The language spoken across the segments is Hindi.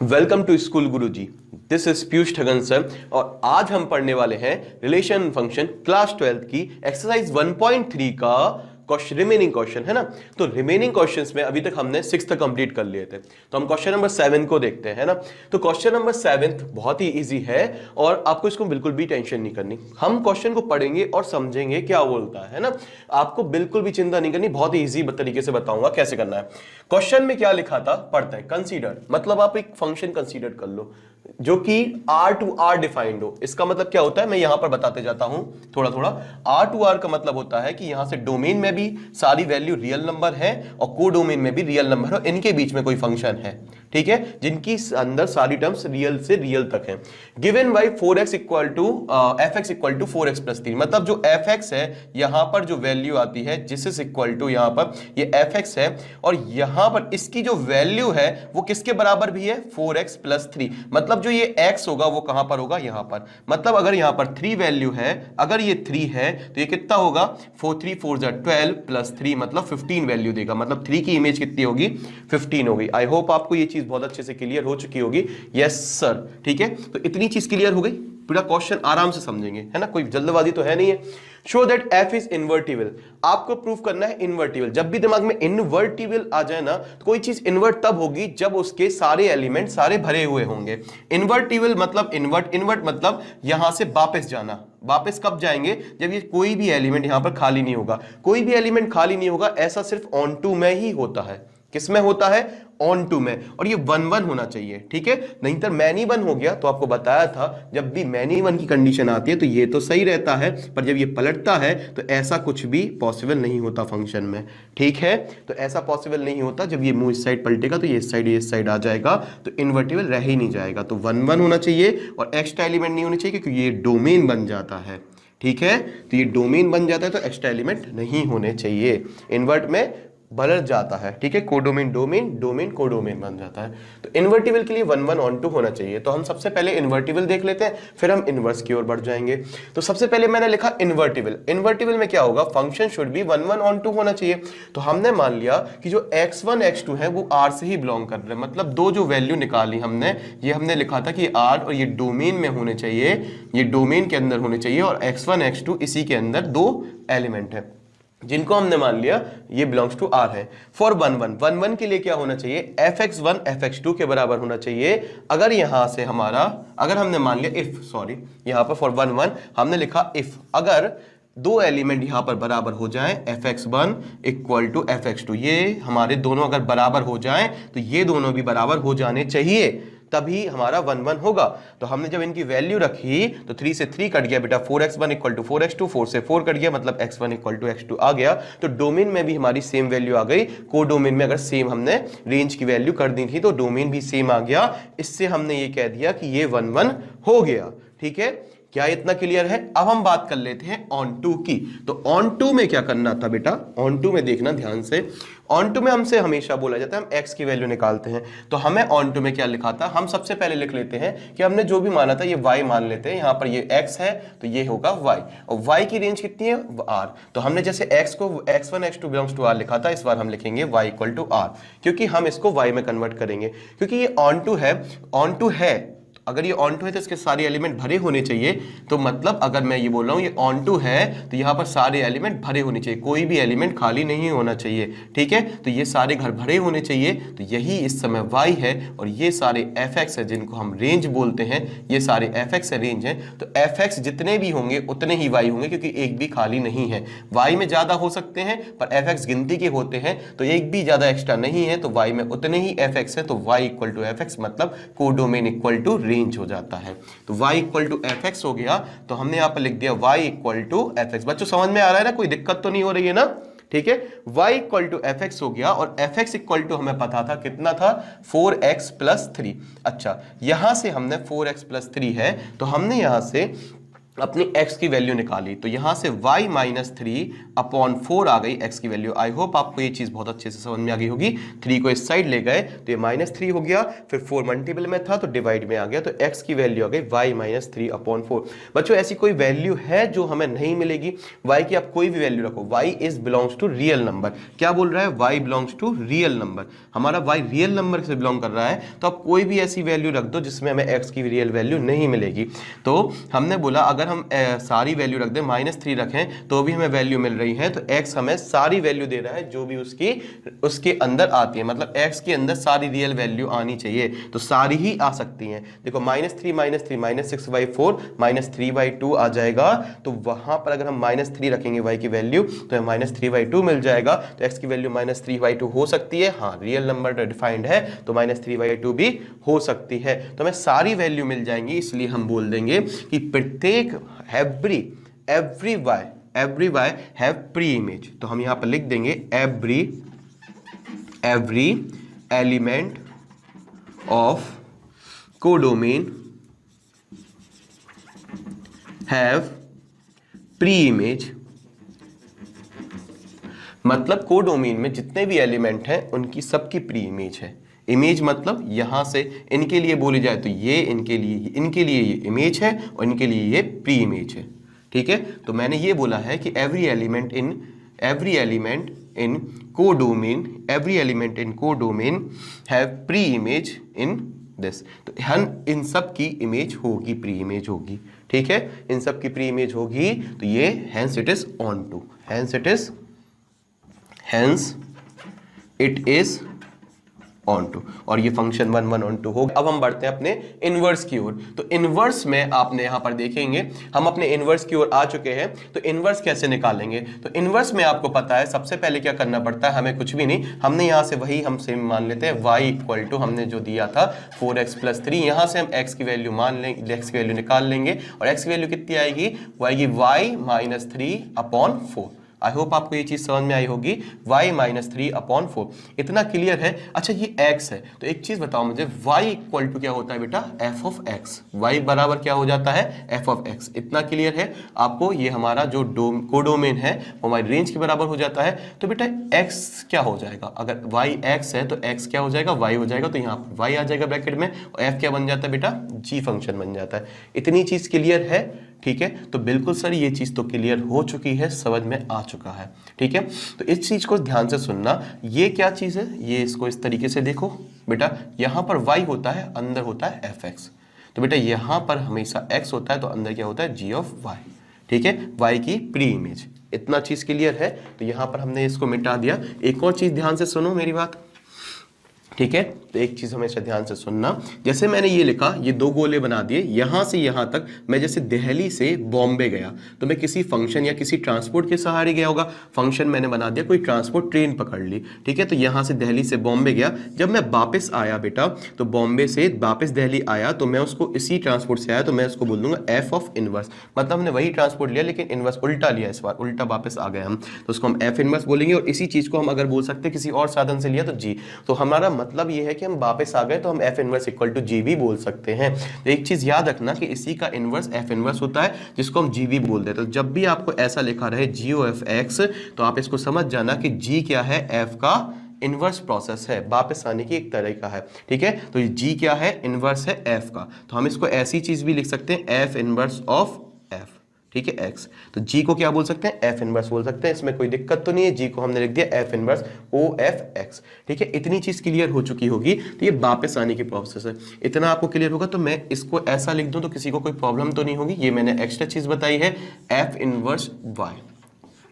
Welcome to school Guruji. This is Piyush Thagan sir और आज हम पढ़ने वाले हैं रिलेशन फंक्शन क्लास 12 की एक्सरसाइज 1.3 का रिमेनिंग क्वेश्चन है ना। तो रिमेनिंग क्वेश्चंस में अभी तक हमने 6 तक कंप्लीट कर लिए थे, तो हम क्वेश्चन नंबर 7 को देखते हैं ना। तो क्वेश्चन नंबर 7 बहुत ही इजी है और आपको इसको बिल्कुल भी टेंशन नहीं करनी। हम क्वेश्चन को पढ़ेंगे और समझेंगे क्या बोलता है ना। आपको बिल्कुल भी चिंता नहीं करनी, बहुत ही इजी तरीके से बताऊंगा कैसे करना है। क्वेश्चन में क्या लिखा था पढ़ते हैं। कंसीडर मतलब आप एक फंक्शन कंसीडर कर लो जो कि R टू R डिफाइंड हो। इसका मतलब क्या होता है मैं यहां पर बताते जाता हूं थोड़ा थोड़ा। R टू R का मतलब होता है कि यहां से डोमेन में भी सारी वैल्यू रियल नंबर है और को डोमेन में भी रियल नंबर है, इनके बीच में कोई फंक्शन है, ठीक है, जिनकी अंदर सारी टर्म्स रियल से रियल तक है। Given by 4x equal to fx equal to 4x plus 3, मतलब जो fx है यहां पर जो वैल्यू आती है जिस इज इक्वल टू यहां पर ये fx है और यहां पर इसकी जो वैल्यू है वो किसके बराबर भी है 4x प्लस 3। मतलब जो ये x होगा वो कहां पर होगा यहां पर। मतलब अगर यहां पर 3 वैल्यू है, अगर ये 3 है तो ये कितना होगा 4 3 4 12 प्लस 3 मतलब 15 वैल्यू देगा। मतलब 3 की इमेज कितनी होगी 15 होगी। आई होप आपको ये चीज बहुत अच्छे से क्लियर हो चुकी होगी। यस सर, ठीक है। तो इतनी चीज क्लियर हो गई, पूरा क्वेश्चन आराम से समझेंगे, है ना, कोई जल्दबाजी तो है नहीं है। Show that f is invertible, आपको प्रूफ करना है इन्वर्टिबल। जब भी दिमाग में इन्वर्टिबल आ जाए ना तो कोई चीज इन्वर्ट तब होगी जब उसके सारे एलिमेंट सारे भरे हुए होंगे। इन्वर्टिबल मतलब इन्वर्ट मतलब यहां से वापस जाना। वापस कब जाएंगे जब ये कोई भी एलिमेंट यहां पर खाली नहीं होगा। कोई भी एलिमेंट खाली नहीं होगा, ऐसा सिर्फ ऑन टू में ही होता है। किसमें होता है ऑन टू में, और ये 1 1 होना चाहिए, ठीक है। नहीं तो मैनी 1 हो गया तो आपको बताया था जब भी मैनी 1 की कंडीशन आती है तो ये तो सही रहता है, पर जब ये पलटता है तो ऐसा कुछ भी पॉसिबल नहीं होता फंक्शन में, ठीक है। तो ऐसा पॉसिबल नहीं होता, जब ये मुंह इस साइड पलटेगा तो ये इस साइड आ जाएगा तो इन्वर्टिबल रह ही नहीं जाएगा। तो 1 1 होना चाहिए और एक्स्ट्रा एलिमेंट नहीं होनी चाहिए क्योंकि ये डोमेन बन जाता है, ठीक है। तो ये डोमेन बन जाता है तो एक्स्ट्रा एलिमेंट नहीं होने चाहिए। इन्वर्ट में बदल जाता है, ठीक है। कोडोमेन डोमेन, डोमेन कोडोमेन बन जाता है। तो इन्वर्टिबल के लिए 1 1 ऑन टू होना चाहिए। तो हम सबसे पहले इन्वर्टिबल देख लेते हैं, फिर हम इनवर्स की ओर बढ़ जाएंगे। तो सबसे पहले मैंने लिखा इन्वर्टिबल। इन्वर्टिबल में क्या होगा function should be 1 1 onto होना चाहिए। तो हमने मान लिया कि जो x1 x2 है वो R से ही बिलोंग कर रहे हैं। मतलब दो जो वैल्यू निकाली हमने, ये हमने लिखा था कि R और ये डोमेन में होने चाहिए, ये डोमेन के अंदर होने चाहिए और x1 x2 इसी के अंदर दो एलिमेंट है जिनको हमने मान लिया ये बिलोंग्स टू R है। फॉर 1 1 के लिए क्या होना चाहिए fx1 fx2 के बराबर होना चाहिए। अगर यहां से हमारा, अगर हमने मान लिया इफ, सॉरी यहां पर फॉर 1 1 हमने लिखा इफ, अगर दो एलिमेंट यहां पर बराबर हो जाएं fx1 इक्वल टू fx2, ये हमारे दोनों अगर बराबर हो जाएं तो ये दोनों भी बराबर हो जाने चाहिए, तभी हमारा 1 1 होगा। तो हमने जब इनकी वैल्यू रखी तो 3 से 3 कट गया बेटा, 4x1 इक्वल टू 4x2, 4 से 4 कट गया मतलब x1 इक्वल टू x2 आ गया। तो डोमेन में भी हमारी सेम वैल्यू आ गई। को डोमेन में अगर सेम हमने रेंज की वैल्यू कर दी थी तो डोमेन भी सेम आ गया। इससे हमने ये कह दिया कि ये 1 1 हो गया, ठीक है। क्या इतना क्लियर है? अब हम बात कर लेते हैं ऑन टू की। तो ऑन टू में क्या करना था बेटा, ऑन टू में देखना ध्यान से। ऑन टू में हमसे हमेशा बोला जाता है हम x की वैल्यू निकालते हैं, तो हमें ऑन टू में क्या लिखा था, हम सबसे पहले लिख लेते हैं कि हमने जो भी माना था ये y मान लेते हैं। यहां पर ये x है तो ये होगा y, और y की रेंज कितनी है r। तो हमने जैसे x को x1 x2 belongs to r लिखा था, इस बार हम लिखेंगे y इक्वल टू r, क्योंकि हम इसको y में कन्वर्ट करेंगे। क्योंकि ये ऑन टू है, ऑन टू है, अगर ये ऑन टू है तो इसके सारे एलिमेंट भरे होने चाहिए। तो मतलब अगर मैं ये बोल रहा हूं ये ऑन टू है तो यहां पर सारे एलिमेंट भरे होने चाहिए, कोई भी एलिमेंट खाली नहीं होना चाहिए, ठीक है। तो ये सारे घर भरे होने चाहिए, तो यही इस समय y है और ये सारे fx है जिनको हम रेंज बोलते हैं, ये सारे fx है रेंज है। तो fx जितने भी होंगे उतने ही y होंगे क्योंकि एक भी खाली नहीं है। y में ज्यादा हो सकते हैं पर fx गिनती के होते हैं, तो एक भी ज्यादा एक्स्ट्रा नहीं है, तो y में उतने ही fx है। तो y इक्वल टू fx मतलब कोडोमेन इक्वल टू रेंज हो जाता है। तो y इक्वल टू fx हो गया, तो हमने यहां पर लिख दिया y इक्वल टू fx। बच्चों समझ में आ रहा है ना, कोई दिक्कत तो नहीं हो रही है ना, ठीक है। y इक्वल टू fx हो गया और fx इक्वल टू हमें पता था कितना था 4x प्लस 3। अच्छा, यहां से हमने 4x प्लस 3 है तो हमने यहां से अपनी x की वैल्यू निकाली, तो यहां से y माइनस 3/4 आ गई x की वैल्यू। आई होप आपको ये चीज बहुत अच्छे से समझ में आ गई होगी। 3 को इस साइड ले गए तो ये -3 हो गया, फिर 4 मल्टीपल में था तो डिवाइड में आ गया, तो x की वैल्यू आ गई y माइनस 3/4। बच्चों ऐसी कोई वैल्यू है जो हमें नहीं मिलेगी? y की आप कोई भी वैल्यू रखो, y is belongs to real number. क्या बोल रहा है? y belongs to real number. हमारा y रियल नंबर से बिलोंग कर रहा है, तो आप कोई भी ऐसी वैल्यू रख दो जिसमें हमें x की रियल वैल्यू नहीं मिलेगी। तो हमने बोला अगर हम सारी वैल्यू रख दें, -3 रखें तो भी हमें वैल्यू मिल रही है, तो x हमें सारी वैल्यू दे रहा है जो भी उसके अंदर आती है, मतलब x के अंदर सारी रियल वैल्यू आनी चाहिए, तो सारी ही आ सकती हैं। देखो -3 -6/4 -3/2 आ जाएगा, तो वहां पर अगर हम -3 रखेंगे y की वैल्यू तो हमें -3/2 मिल जाएगा, तो x की वैल्यू -3/2 हो सकती है। हाँ, रियल नंबर डिफाइंड है तो -3/2 भी हो सकती है, तो हमें सारी वैल्यू मिल जाएंगी। इसलिए हम बोल देंगे कि प्रत्येक every y have pre-image, तो हम यहां पर लिख देंगे every element of codomain have pre-image। मतलब कोडोमेन में जितने भी एलिमेंट हैं उनकी सबकी प्री इमेज है। इमेज मतलब यहां से इनके लिए बोली जाए तो ये इनके लिए ये इमेज है और इनके लिए ये प्री इमेज है। ठीक है, तो मैंने ये बोला है कि every element in codomain have pre-image in this, तो इन सब की इमेज होगी, प्री इमेज होगी। ठीक है, इन सब की प्री इमेज होगी, तो ये hence it is on to, और ये फंक्शन 1 1 on 2 होगा। अब हम बढ़ते हैं अपने इनवर्स की ओर। तो इनवर्स में आपने यहां पर देखेंगे हम अपने इनवर्स की ओर आ चुके हैं। तो इनवर्स कैसे निकालेंगे? तो इनवर्स में आपको पता है सबसे पहले क्या करना पड़ता है, हमें कुछ भी नहीं, हमने यहां से वही हम सेम मान लेते हैं, y इक्वल टू हमने जो दिया था 4x + 3, यहां से हम x की वैल्यू मान लेंगे, x की वैल्यू निकाल लेंगे, और x की वैल्यू कितनी आएगी? वो आएगी y माइनस 3/4। आई होप आपको ये चीज समझ में आई होगी, y माइनस 3/4। इतना क्लियर है? अच्छा, ये x है, तो एक चीज बताओ मुझे, y इक्वल टू क्या होता है बेटा? f of x। y बराबर क्या हो जाता है? f of x। इतना क्लियर है आपको? ये हमारा जो कोडोमेन है वो हमारी रेंज के बराबर हो जाता है। तो बेटा x क्या हो जाएगा? अगर y x है तो x क्या हो जाएगा? y हो जाएगा, तो यहाँ पर y आ जाएगा ब्रैकेट में, और f क्या बन जाता है बेटा? g फंक्शन बन जाता है। इतनी चीज क्लियर है? ठीक है, तो बिल्कुल सर ये चीज तो क्लियर हो चुकी है, समझ में आ चुका है। ठीक है, तो इस चीज को ध्यान से सुनना। ये क्या चीज है? ये इसको इस तरीके से देखो बेटा, यहां पर y होता है, अंदर होता है fx। तो बेटा यहां पर हमेशा x होता है तो अंदर क्या होता है? g of y। ठीक है, y की प्री इमेज। इतना चीज क्लियर है, तो यहां पर हमने इसको मिटा दिया। एक और चीज ध्यान से सुनो मेरी बात। ठीक है, तो एक चीज हमेशा ध्यान से सुनना, जैसे मैंने ये लिखा, ये 2 गोले बना दिए, यहां से यहां तक मैं जैसे दिल्ली से बॉम्बे गया, तो मैं किसी फंक्शन या किसी ट्रांसपोर्ट के सहारे गया होगा। फंक्शन मैंने बना दिया, कोई ट्रांसपोर्ट ट्रेन पकड़ ली। ठीक है, तो यहां से दिल्ली से बॉम्बे गया, जब मैं वापस आया बेटा, तो बॉम्बे से वापस दिल्ली आया, तो मैं उसको इसी ट्रांसपोर्ट से आया, तो मैं उसको बोल दूंगा एफ ऑफ इनवर्स। मतलब हमने वही ट्रांसपोर्ट लिया लेकिन इनवर्स उल्टा लिया, इस बार उल्टा वापस आ गए हम, तो उसको हम एफ इनवर्स बोलेंगे। और इसी चीज को हम अगर बोल सकते हैं किसी और साधन से लिया तो जी। तो हमारा मतलब ये है कि हम वापस आ गए तो हम एफ इनवर्स इक्वल टू जी भी बोल सकते हैं। तो एक चीज याद रखना कि इसी का इनवर्स एफ इनवर्स होता है, जिसको हम जी भी बोल देते हैं। तो जब भी आपको ऐसा लिखा रहे जी ओ एफ एक्स, तो आप इसको समझ जाना कि जी क्या है? एफ का इनवर्स प्रोसेस है, वापस आने की एक तरीका है। ठीक है, तो जी क्या है? इनवर्स है एफ का। तो हम इसको ऐसी चीज भी लिख सकते हैं, एफ इनवर्स ऑफ एफ। ठीक है, एक्स। तो जी को क्या बोल सकते हैं? एफ इनवर्स बोल सकते हैं, इसमें कोई दिक्कत तो नहीं है। जी को हमने लिख दिया F inverse O F X. ठीक है, इतनी चीज क्लियर हो चुकी होगी, तो ये वापस आने की प्रोसेस है। इतना आपको क्लियर होगा, तो मैं इसको ऐसा लिख दूं तो किसी को कोई प्रॉब्लम तो नहीं होगी। ये मैंने एक्स्ट्रा चीज बताई है, एफ इनवर्स वाई।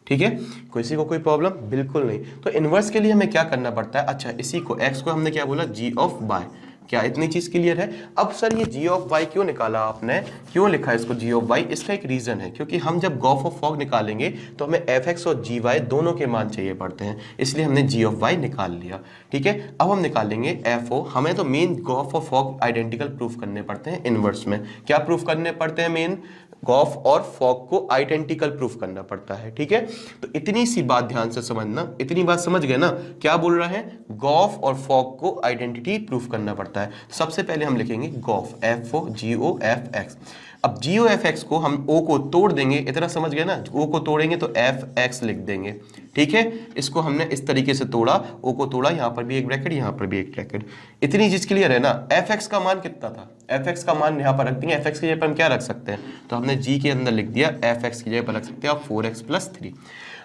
ठीक है, किसी को कोई प्रॉब्लम? बिल्कुल नहीं। तो इनवर्स के लिए हमें क्या करना पड़ता है? अच्छा, इसी को एक्स को हमने क्या बोला? जी ऑफ वाई। क्या इतनी चीज क्लियर है? अब सर ये g ऑफ y क्यों निकाला आपने, क्यों लिखा इसको g ऑफ y? इसका एक रीजन है, क्योंकि हम जब गॉफ ऑफ फॉग निकालेंगे तो हमें fx और gy दोनों के मान चाहिए पड़ते हैं, इसलिए हमने g ऑफ y निकाल लिया। ठीक है, अब हम निकालेंगे fo। हमें तो main Gauff of fog identical proof करने पड़ते हैं इनवर्स में। क्या प्रूफ करने पड़ते हैं? मेन गॉफ और फॉग को आइडेंटिकल प्रूफ करना पड़ता है। ठीक है, तो इतनी सी बात ध्यान से समझना। इतनी बात समझ गए ना? क्या बोल रहे हैं? गॉफ और फॉग को आइडेंटिटी प्रूफ करना पड़ता है। सबसे पहले हम लिखेंगे गॉफ, एफ ओ जी ओ एफ एक्स। अब जी ओ एफ एक्स को हम ओ को तोड़ देंगे, इतना समझ गए ना, ओ को तोड़ेंगे तो एफ एक्स लिख देंगे, ठीक है। इसको हमने इस तरीके से तोड़ा, ओ को तोड़ा, यहाँ पर भी एक ब्रैकेट, यहाँ पर भी एक ब्रैकेट, इतनी चीज क्लियर है ना। एफ एक्स का मान कितना था, एफ एक्स का मान यहाँ पर रख देंगे, एफ एक्स की जगह पर हम क्या रख सकते हैं, तो हमने जी के अंदर लिख दिया, एफ एक्स की जगह पर रख सकते हैं आप 4x+3।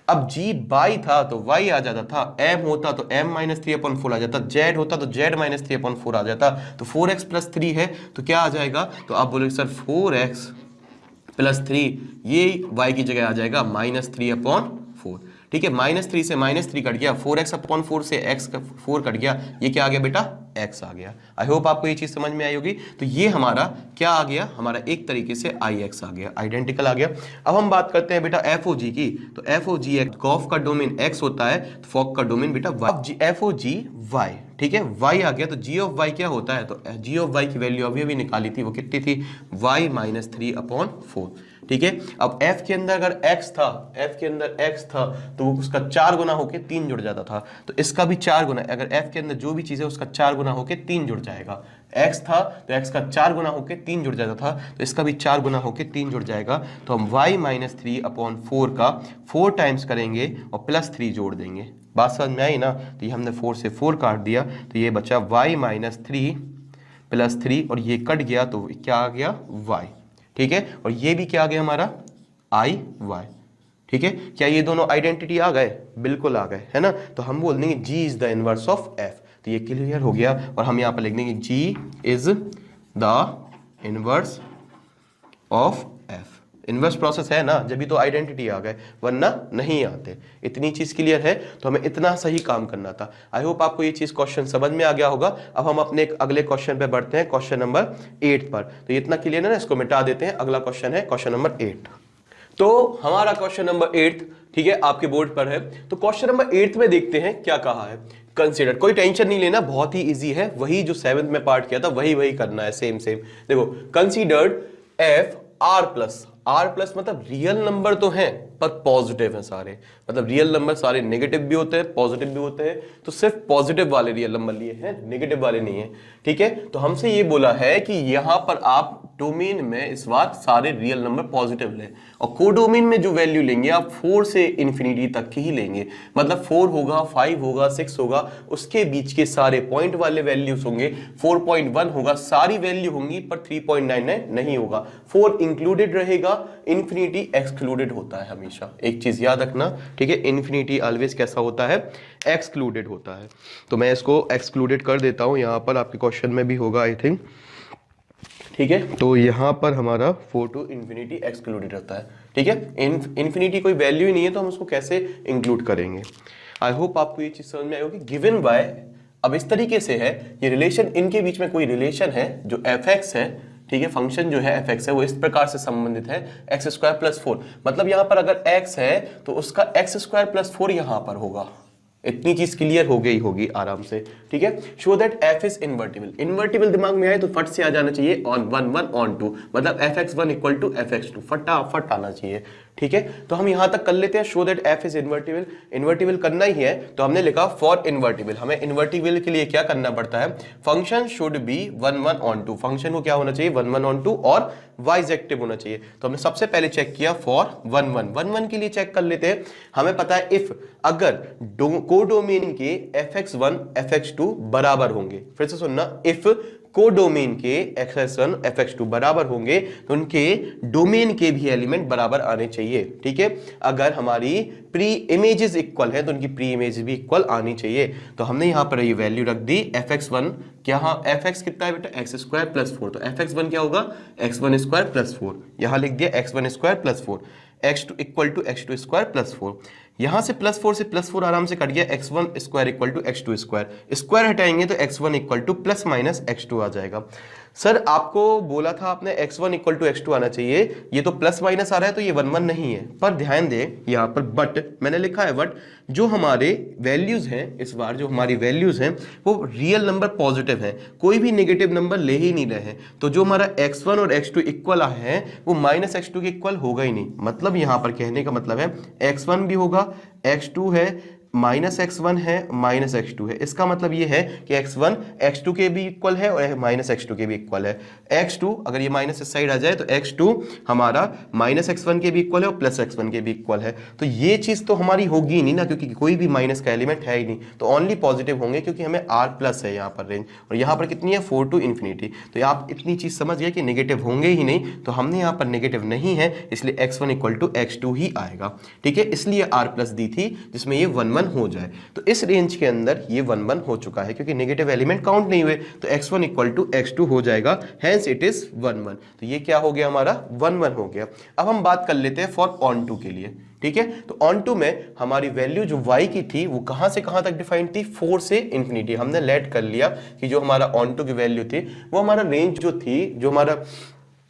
अब जी बाई था तो वाई आ जाता था, एम होता तो m माइनस 3/4 आ जाता, जेड होता तो z माइनस 3/4 आ जाता, तो 4x+3 है तो क्या आ जाएगा, तो आप बोलोगे सर 4x+3 ये y की जगह आ जाएगा -3/4, ठीक है। -3 से -3 कट गया, 4x/4 से x/4 कट गया, ये क्या आ गया बेटा, x आ गया। आई होप आपको ये चीज समझ में आई होगी। तो ये हमारा क्या आ गया, हमारा एक तरीके से ix आ गया, आइडेंटिकल आ गया। अब हम बात करते हैं बेटा FOG की, तो FOG गॉफ का डोमेन x होता है, तो फॉग का डोमेन बेटा y, FOG y, ठीक है, y आ गया। तो g ऑफ y क्या होता है, तो g ऑफ y की वैल्यू अभी निकाली थी, वो कितनी थी, y -3/4, ठीक है। अब f के अंदर अगर x था, f के अंदर x था तो वो उसका 4 गुना होके 3 जुड़ जाता था, तो इसका भी 4 गुना, अगर f के अंदर जो भी चीज है उसका 4 गुना होके 3 जुड़ जाएगा। x था तो x का 4 गुना होके 3 जुड़ जाता था, तो इसका भी 4 गुना होके 3 जुड़ जाएगा। तो हम y -3/4 का 4 टाइम्स करेंगे और +3 जोड़ देंगे। बात समझ में आई ना, तो ये हमने 4 से 4 काट दिया, तो ये बचा y -3 +3 और ये कट गया तो क्या आ गया, y, ठीक है। और ये भी क्या आ गया हमारा IY, ठीक है। क्या ये दोनों आइडेंटिटी आ गए, बिल्कुल आ गए, है ना। तो हम बोल देंगे G is the inverse of F, तो ये क्लियर हो गया। और हम यहाँ पर लिख देंगे G is the inverse of F। Inverse process है ना, जब भी तो आइडेंटिटी आ गए, वरना नहीं आते। इतनी चीज क्लियर है, तो हमें इतना सही काम करना था। आई होप आपको ये चीज क्वेश्चन समझ में आ गया होगा। अब हम अपने अगले क्वेश्चन पे बढ़ते हैं, क्वेश्चन नंबर 8 पर। तो इतना क्लियर है ना, इसको मिटा देते हैं। अगला क्वेश्चन है क्वेश्चन नंबर 8। तो हमारा क्वेश्चन नंबर 8, ठीक है, आपके बोर्ड पर है। तो क्वेश्चन नंबर 8 में देखते हैं क्या कहा है। कंसीडर, कोई टेंशन नहीं लेना, बहुत ही इजी है, वही जो 7th में पार्ट किया था वही करना है, सेम। देखो, कंसीडर्ड f r प्लस मतलब रियल नंबर तो हैं पर पॉजिटिव हैं सारे, मतलब रियल नंबर सारे नेगेटिव भी होते हैं पॉजिटिव भी होते हैं, तो सिर्फ पॉजिटिव वाले रियल नंबर लिए हैं, नेगेटिव वाले नहीं है, ठीक है। तो हमसे ये बोला है कि यहां पर आप डोमेन में इस बार सारे रियल नंबर पॉजिटिव लें, और कोडोमेन में जो वैल्यू लेंगे आप 4 से इंफिनिटी तक की ही लेंगे, मतलब 4 होगा, 5 होगा, 6 होगा, उसके बीच के सारे पॉइंट वाले वैल्यूज होंगे, 4.1 होगा, सारी वैल्यू होंगी, पर 3.99 नहीं होगा, 4 इंक्लूडेड रहेगा, इंफिनिटी एक्सक्लूडेड होता है हमेशा, एक चीज याद रखना, ठीक है। इंफिनिटी ऑलवेज कैसा होता है, एक्सक्लूडेड होता है। तो मैं इसको एक्सक्लूडेड कर देता हूं, यहां पर आपके क्वेश्चन में भी होगा आई थिंक, ठीक है। तो यहां पर हमारा 4 टू इंफिनिटी एक्सक्लूडेड रहता है, ठीक है। इंफिनिटी कोई वैल्यू ही नहीं है तो हम उसको कैसे इंक्लूड करेंगे। आई होप आपको ये चीज समझ में आई होगी। गिवन बाय, अब इस तरीके से है ये रिलेशन, इनके बीच में कोई रिलेशन है जो fx है, ठीक है, फंक्शन जो है fx है वो इस प्रकार से संबंधित है x² + 4, मतलब यहां पर अगर x है तो उसका x² + 4 यहां पर होगा। इतनी चीज क्लियर हो गई होगी आराम से, ठीक है। Show that f is invertible, invertible दिमाग में आए तो फट से आ जाना चाहिए ऑन 1 1 ऑन 2, मतलब fx1 = fx2, फटाफट आना चाहिए, ठीक है। तो हम यहां तक कर लेते हैं, show that f is invertible, invertible करना ही है तो हमने लिखा फॉर इन्वर्टिबल। हमें इन्वर्टिबल के लिए क्या करना पड़ता है, function should be 1 1 on 2, function को क्या होना चाहिए 1 1 ऑन 2 और बाइजेक्टिव होना चाहिए। तो हमने सबसे पहले चेक किया फॉर 1 1 1 1 के लिए चेक कर लेते हैं। हमें पता है इफ अगर कोडोमेन के fx1 fx2 बराबर होंगे, फिर से सुनना, इफ कोडोमेन के fx1 fx2 बराबर होंगे तो उनके डोमेन के भी एलिमेंट बराबर आने चाहिए, ठीक है। अगर हमारी प्री इमेजेस इक्वल है तो उनकी प्री इमेज भी इक्वल आनी चाहिए। तो हमने यहां पर ये वैल्यू रख दी fx1, क्या fx कितना है बेटा x² + 4, तो fx1 क्या होगा x1² + 4, यहां लिख दिया x1² + 4, x2 = x2² + 4, यहां से +4 से +4 आराम से कट गया, x1² = x2², स्क्वायर हटाएंगे तो x1 ± x2 आ जाएगा। सर आपको बोला था आपने x1 = x2 आना चाहिए, ये तो प्लस माइनस आ रहा है तो ये 1 1 नहीं है, पर ध्यान दें यहाँ पर बट मैंने लिखा है, बट जो हमारे वैल्यूज हैं इस बार जो हमारी वैल्यूज हैं वो रियल नंबर पॉजिटिव हैं, कोई भी नेगेटिव नंबर ले ही नहीं रहे हैं, तो जो हमारा x1 और x2 इक्वल है वो -x2 के इक्वल होगा ही नहीं। मतलब यहाँ पर कहने का मतलब है x1 भी होगा, x2 है, -x1 है -x2 है, इसका मतलब ये है कि x1 x2 के भी इक्वल है और -x2 के भी इक्वल है। x2 अगर ये माइनस इस साइड आ जाए तो x2 हमारा -x1 के भी इक्वल है और +x1 के भी इक्वल है। तो ये चीज तो हमारी होगी ही नहीं ना, क्योंकि कोई भी माइनस का एलिमेंट है ही नहीं, तो ओनली पॉजिटिव होंगे, क्योंकि हमें r+ है यहाँ पर रेंज, और यहाँ पर कितनी है 4 to ∞। तो आप इतनी चीज समझ गए कि नेगेटिव होंगे ही नहीं, तो हमने यहाँ पर नेगेटिव नहीं है, इसलिए x1 = x2 ही आएगा। ठीक है, इसलिए r+ दी थी जिसमें ये 1 1 हो जाए। तो इस रेंज के अंदर ये 1 1 हो चुका है, क्योंकि नेगेटिव एलिमेंट काउंट नहीं हुए, तो x1 = x2 हो जाएगा, हेंस इट इज 1 1। तो ये क्या हो गया हमारा 1 1 हो गया। अब हम बात कर लेते हैं फॉर ऑन2 के लिए। ठीक है, तो ऑन2 में हमारी वैल्यू जो y की थी वो कहां से कहां तक डिफाइंड थी, 4 से ∞। हमने लेट कर लिया कि जो हमारा ऑन2 की वैल्यू थी वो हमारा रेंज जो थी, जो हमारा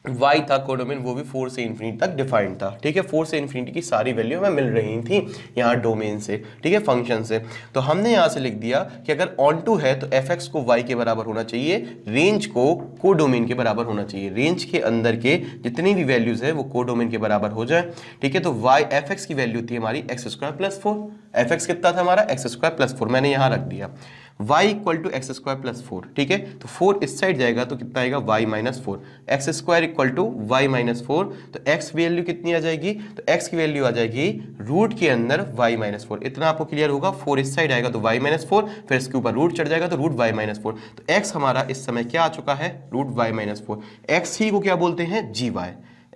y था कोडोमेन, वो भी 4 से ∞ तक डिफाइंड था। ठीक है, 4 से ∞ की सारी वैल्यू हमें मिल रही थी यहाँ डोमेन से, ठीक है, फंक्शन से। तो हमने यहाँ से लिख दिया कि अगर ऑन2 है तो fx को y के बराबर होना चाहिए, रेंज को कोडोमेन के बराबर होना चाहिए, रेंज के अंदर के जितनी भी वैल्यूज है वो कोडोमेन के बराबर हो जाए। ठीक है, तो y fx की वैल्यू थी हमारी x² + 4, fx कितना था हमारा x² + 4, मैंने यहाँ रख दिया y = x² + 4। ठीक है, तो 4 इस साइड जाएगा तो कितना आएगा y - 4, x² = y - 4। तो x वैल्यू कितनी आ जाएगी, तो x की वैल्यू आ जाएगी रूट के अंदर y - 4। इतना आपको क्लियर होगा, 4 इस साइड आएगा तो y - 4, फिर इसके ऊपर रूट चढ़ जाएगा तो रूट y - 4। तो x हमारा इस समय क्या आ चुका है, रूट y - 4। x ही को क्या बोलते हैं, gy,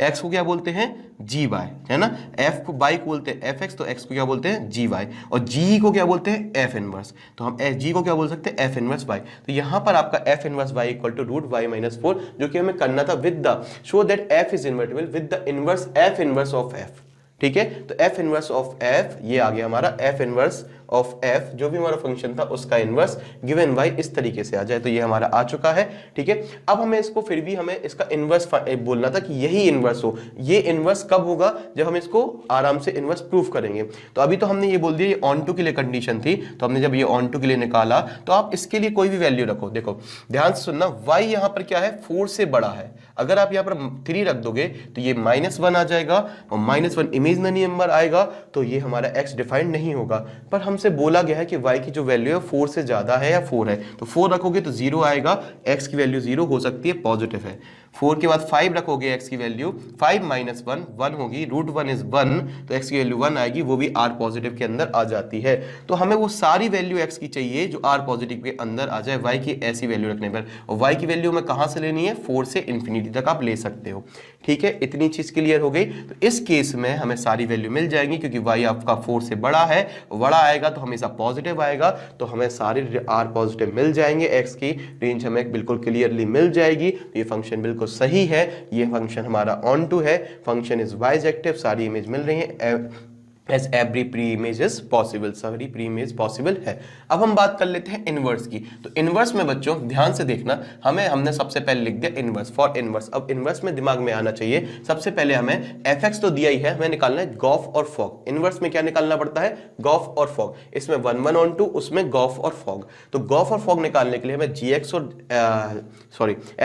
x को क्या बोलते हैं, gy, है ना। f को y को बोलते हैं fx, तो x को क्या बोलते हैं gy, और g को क्या बोलते हैं f इनवर्स। तो हम g को क्या बोल सकते हैं, f इनवर्स y। तो यहाँ पर आपका f inverse y = root y - 4, जो कि हमें करना था with the show that f is invertible with the inverse f inverse of f। ठीक है, तो f इनवर्स ऑफ f ये आ गया हमारा f इनवर्स ऑफ f, जो भी हमारा फंक्शन था उसका इनवर्स गिवन y इस तरीके से आ जाए, तो ये हमारा आ चुका है। ठीक है, अब हमें इसको फिर भी हमें इसका इनवर्स बोलना था कि यही इनवर्स हो। ये इनवर्स कब होगा, जब हम इसको आराम से इनवर्स प्रूफ करेंगे। तो अभी तो हमने ये बोल दिया, ये ऑन2 के लिए कंडीशन थी, तो हमने जब ये ऑन2 के लिए निकाला तो आप इसके लिए कोई भी वैल्यू रखो। देखो ध्यान से सुनना, y यहाँ पर क्या है, 4 से बड़ा है। अगर आप यहाँ पर 3 रख दोगे तो ये -1 आ जाएगा, और -1 इमेजिनरी नंबर आएगा, तो ये हमारा x डिफाइंड नहीं होगा। पर हमसे बोला गया है कि y की जो वैल्यू है 4 से ज्यादा है या 4 है, तो 4 रखोगे तो 0 आएगा, x की वैल्यू 0 हो सकती है, पॉजिटिव है। 4 के बाद 5 रखोगे, x की वैल्यू 5 - 1 1 होगी, रूट 1 इज 1, तो x की वैल्यू 1 आएगी, वो भी r पॉजिटिव के अंदर आ जाती है। तो हमें वो सारी वैल्यू x की चाहिए जो r पॉजिटिव के अंदर आ जाए y की ऐसी वैल्यू रखने पर, और y की वैल्यू में कहां से लेनी है, 4 से ∞ तक आप ले सकते हो। ठीक है, इतनी चीज क्लियर हो गई। तो इस केस में हमें सारी वैल्यू मिल जाएंगी, क्योंकि y आपका 4 से बड़ा है, बड़ा आएगा तो हमेशा पॉजिटिव आएगा, तो हमें सारे r पॉजिटिव मिल जाएंगे, x की रेंज हमें बिल्कुल क्लियरली मिल जाएगी। तो ये फंक्शन बिल्कुल सही है, ये फंक्शन हमारा ऑन2 है, फंक्शन इज बाइजेक्टिव, सारी इमेज मिल रही है, as every pre-image is possible, सारी pre-image possible है। अब हम बात कर लेते हैं इनवर्स की। तो इनवर्स में बच्चों ध्यान से देखना, हमने सबसे पहले लिख दिया इनवर्स, फॉर इनवर्स। अब इनवर्स में दिमाग में आना चाहिए, सबसे पहले हमें fx तो दिया ही है, हमें निकालना है गॉफ और फॉग। इनवर्स में क्या निकालना पड़ता है, गॉफ और फॉग। इसमें 1 1 ऑन2, उसमें गॉफ और फॉग। तो गॉफ और फॉग निकालने के लिए हमें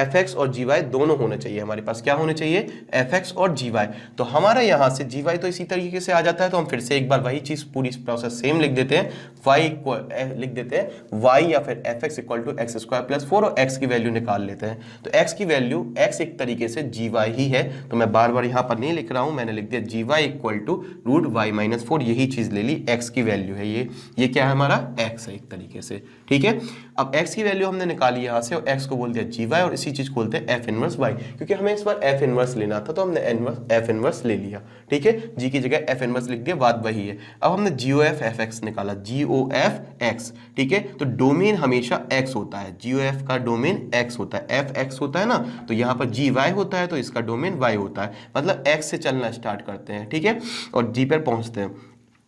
fx और gy दोनों होने चाहिए, हमारे पास क्या होने चाहिए, fx और gy। तो हमारा यहाँ से gy तो इसी तरीके से आ जाता है, तो हम फिर से एक बार वही चीज पूरी प्रोसेस सेम लिख देते हैं, लिख देते हैं y या फिर fx = x² + 4, और x की वैल्यू निकाल लेते हैं। तो x की वैल्यू, x एक तरीके से gy ही है, तो मैं बार बार यहाँ पर नहीं लिख रहा हूं, मैंने लिख दिया gy = रूट y - 4, यही चीज ले ली, x की वैल्यू है ये क्या है हमारा, x है एक तरीके से। ठीक है, अब x की वैल्यू हमने निकाली यहाँ से, और x को बोल दिया gy, और इसी चीज को बोलते हैं f इनवर्स y, क्योंकि हमें इस बार f इनवर्स लेना था, तो हमने f इनवर्स ले लिया। ठीक है, g की जगह f इनवर्स लिख दिया, बात वही है। अब हमने GOF fx निकाला, GOF x। ठीक है, तो डोमेन हमेशा x होता है, GOF का डोमेन x होता है, fx होता है ना, तो यहाँ पर GY होता है, तो इसका डोमेन y होता है, मतलब x से चलना स्टार्ट करते हैं। ठीक है, और g पर पहुंचते हैं।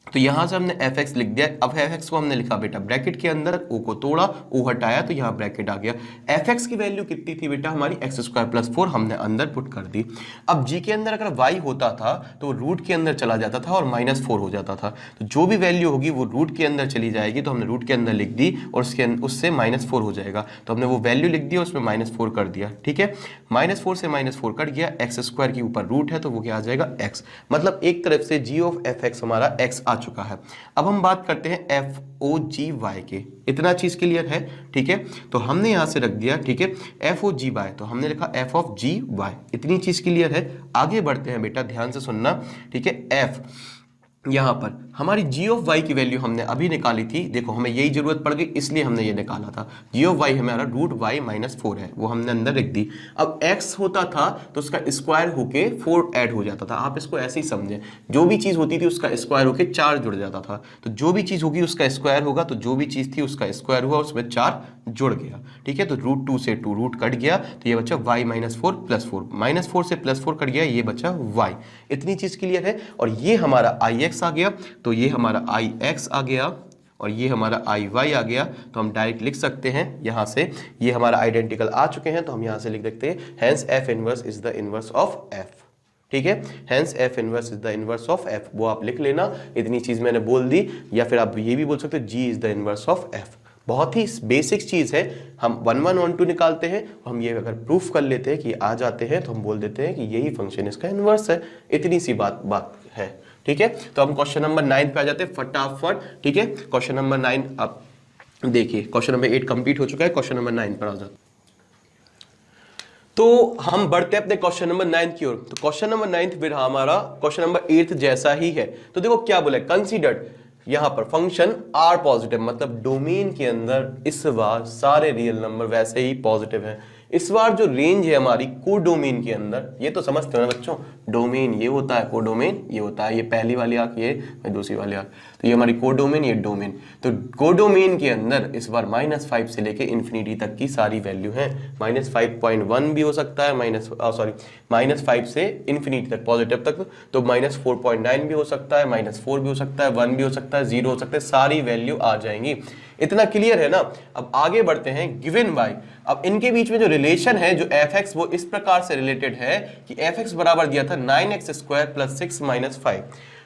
तो यहां से हमने fx लिख दिया। अब fx को हमने लिखा बेटा ब्रैकेट के अंदर, o को तोड़ा, o हटाया, तो यहाँ ब्रैकेट आ गया। fx की वैल्यू कितनी थी बेटा हमारी, x² + 4 हमने अंदर पुट कर दी। अब g के अंदर अगर y होता था तो रूट के अंदर चला जाता था और -4 हो जाता था, तो जो भी वैल्यू होगी वो रूट के अंदर चली जाएगी, तो हमने रूट के अंदर लिख दी, और उससे -4 हो जाएगा, तो हमने वो वैल्यू लिख दी और उसमें -4 कर दिया। ठीक है, -4 से -4 कट गया, x² के ऊपर रूट है, तो वो क्या आ जाएगा, x। मतलब एक तरफ से g of fx हमारा x आ चुका है। अब हम बात करते हैं एफ ओ जी वाई के, इतना चीज क्लियर है, ठीक है। तो हमने यहां से रख दिया, ठीक है, एफ ओ जी वाई, तो हमने लिखा एफ ऑफ जी वाई, इतनी चीज क्लियर है। आगे बढ़ते हैं बेटा, ध्यान से सुनना, ठीक है। एफ यहां पर हमारी जी ऑफ वाई की वैल्यू हमने अभी निकाली थी, देखो हमें यही जरूरत पड़ गई इसलिए हमने ये निकाला था। जी ऑफ वाई हमारा रूट वाई माइनस 4 है, वो हमने अंदर रख दी। अब एक्स होता था तो उसका स्क्वायर होके 4 ऐड हो जाता था, आप इसको ऐसे ही समझें, जो भी चीज होती थी उसका स्क्वायर होके 4 जुड़ जाता था। तो जो भी चीज होगी उसका स्क्वायर होगा, तो जो भी चीज थी उसका स्क्वायर हुआ, उसमें 4 जुड़ गया, ठीक है। तो रूट 2 से 2 रूट कट गया, तो ये बचा वाई माइनस 4 प्लस 4, माइनस 4 से प्लस 4 कट गया, ये बचा वाई। इतनी चीज क्लियर है। और ये हमारा आई एक्स आ गया, तो ये हमारा आई एक्स आ गया और ये हमारा आई वाई आ गया। तो हम डायरेक्ट लिख सकते हैं यहां से, ये हमारा आइडेंटिकल आ चुके हैं, तो हम यहां से लिख देते हैं hence F inverse is the inverse of F, ठीक है। Hence F inverse is the inverse of F, वो आप लिख लेना, इतनी चीज मैंने बोल दी। या फिर आप ये भी बोल सकते हो g is the inverse of f, बहुत ही बेसिक चीज है। हम 1 1 1 2 निकालते हैं, हम ये अगर प्रूफ कर लेते हैं कि आ जाते हैं तो हम बोल देते हैं कि यही फंक्शन इसका इनवर्स है, इतनी सी बात है, ठीक है। तो हम क्वेश्चन नंबर 9 पे आ जाते हैं फटाफट, ठीक है। क्वेश्चन नंबर 9 अब देखिए, क्वेश्चन नंबर 8 कंप्लीट हो चुका है, क्वेश्चन नंबर 9 पर आ जाते। तो हम बढ़ते हैं अपने क्वेश्चन नंबर 9 की ओर। तो क्वेश्चन नंबर 9 फिर हमारा क्वेश्चन नंबर 8 जैसा ही है। तो देखो क्या बोला, कंसीडर्ड यहां पर फंक्शन आर पॉजिटिव, मतलब डोमेन के अंदर इस बार सारे रियल नंबर वैसे ही पॉजिटिव हैं। इस बार जो रेंज है हमारी कोडोमेन के अंदर, ये तो समझते हो ना बच्चों, डोमेन ये होता है, कोडोमेन ये होता है, ये पहली वाली आंख, ये दूसरी वाली आंख, तो ये हमारी कोडोमेन, ये डोमेन। तो कोडोमेन के अंदर इस बार -5 से लेके इन्फिनिटी तक की सारी वैल्यू है। -5.1 भी हो सकता है, -5 से इन्फिनिटी तक पॉजिटिव तक, तो -4.9 भी हो सकता है, -4 भी हो सकता है, 1 भी हो सकता है, 0 हो सकता है, सारी वैल्यू आ जाएंगी। इतना क्लियर है ना। अब आगे बढ़ते हैं, गिवन बाय, अब इनके बीच में जो रिलेशन है जो fx, वो इस प्रकार से रिलेटेड है कि fx बराबर दिया था 9x² + 6 - 5।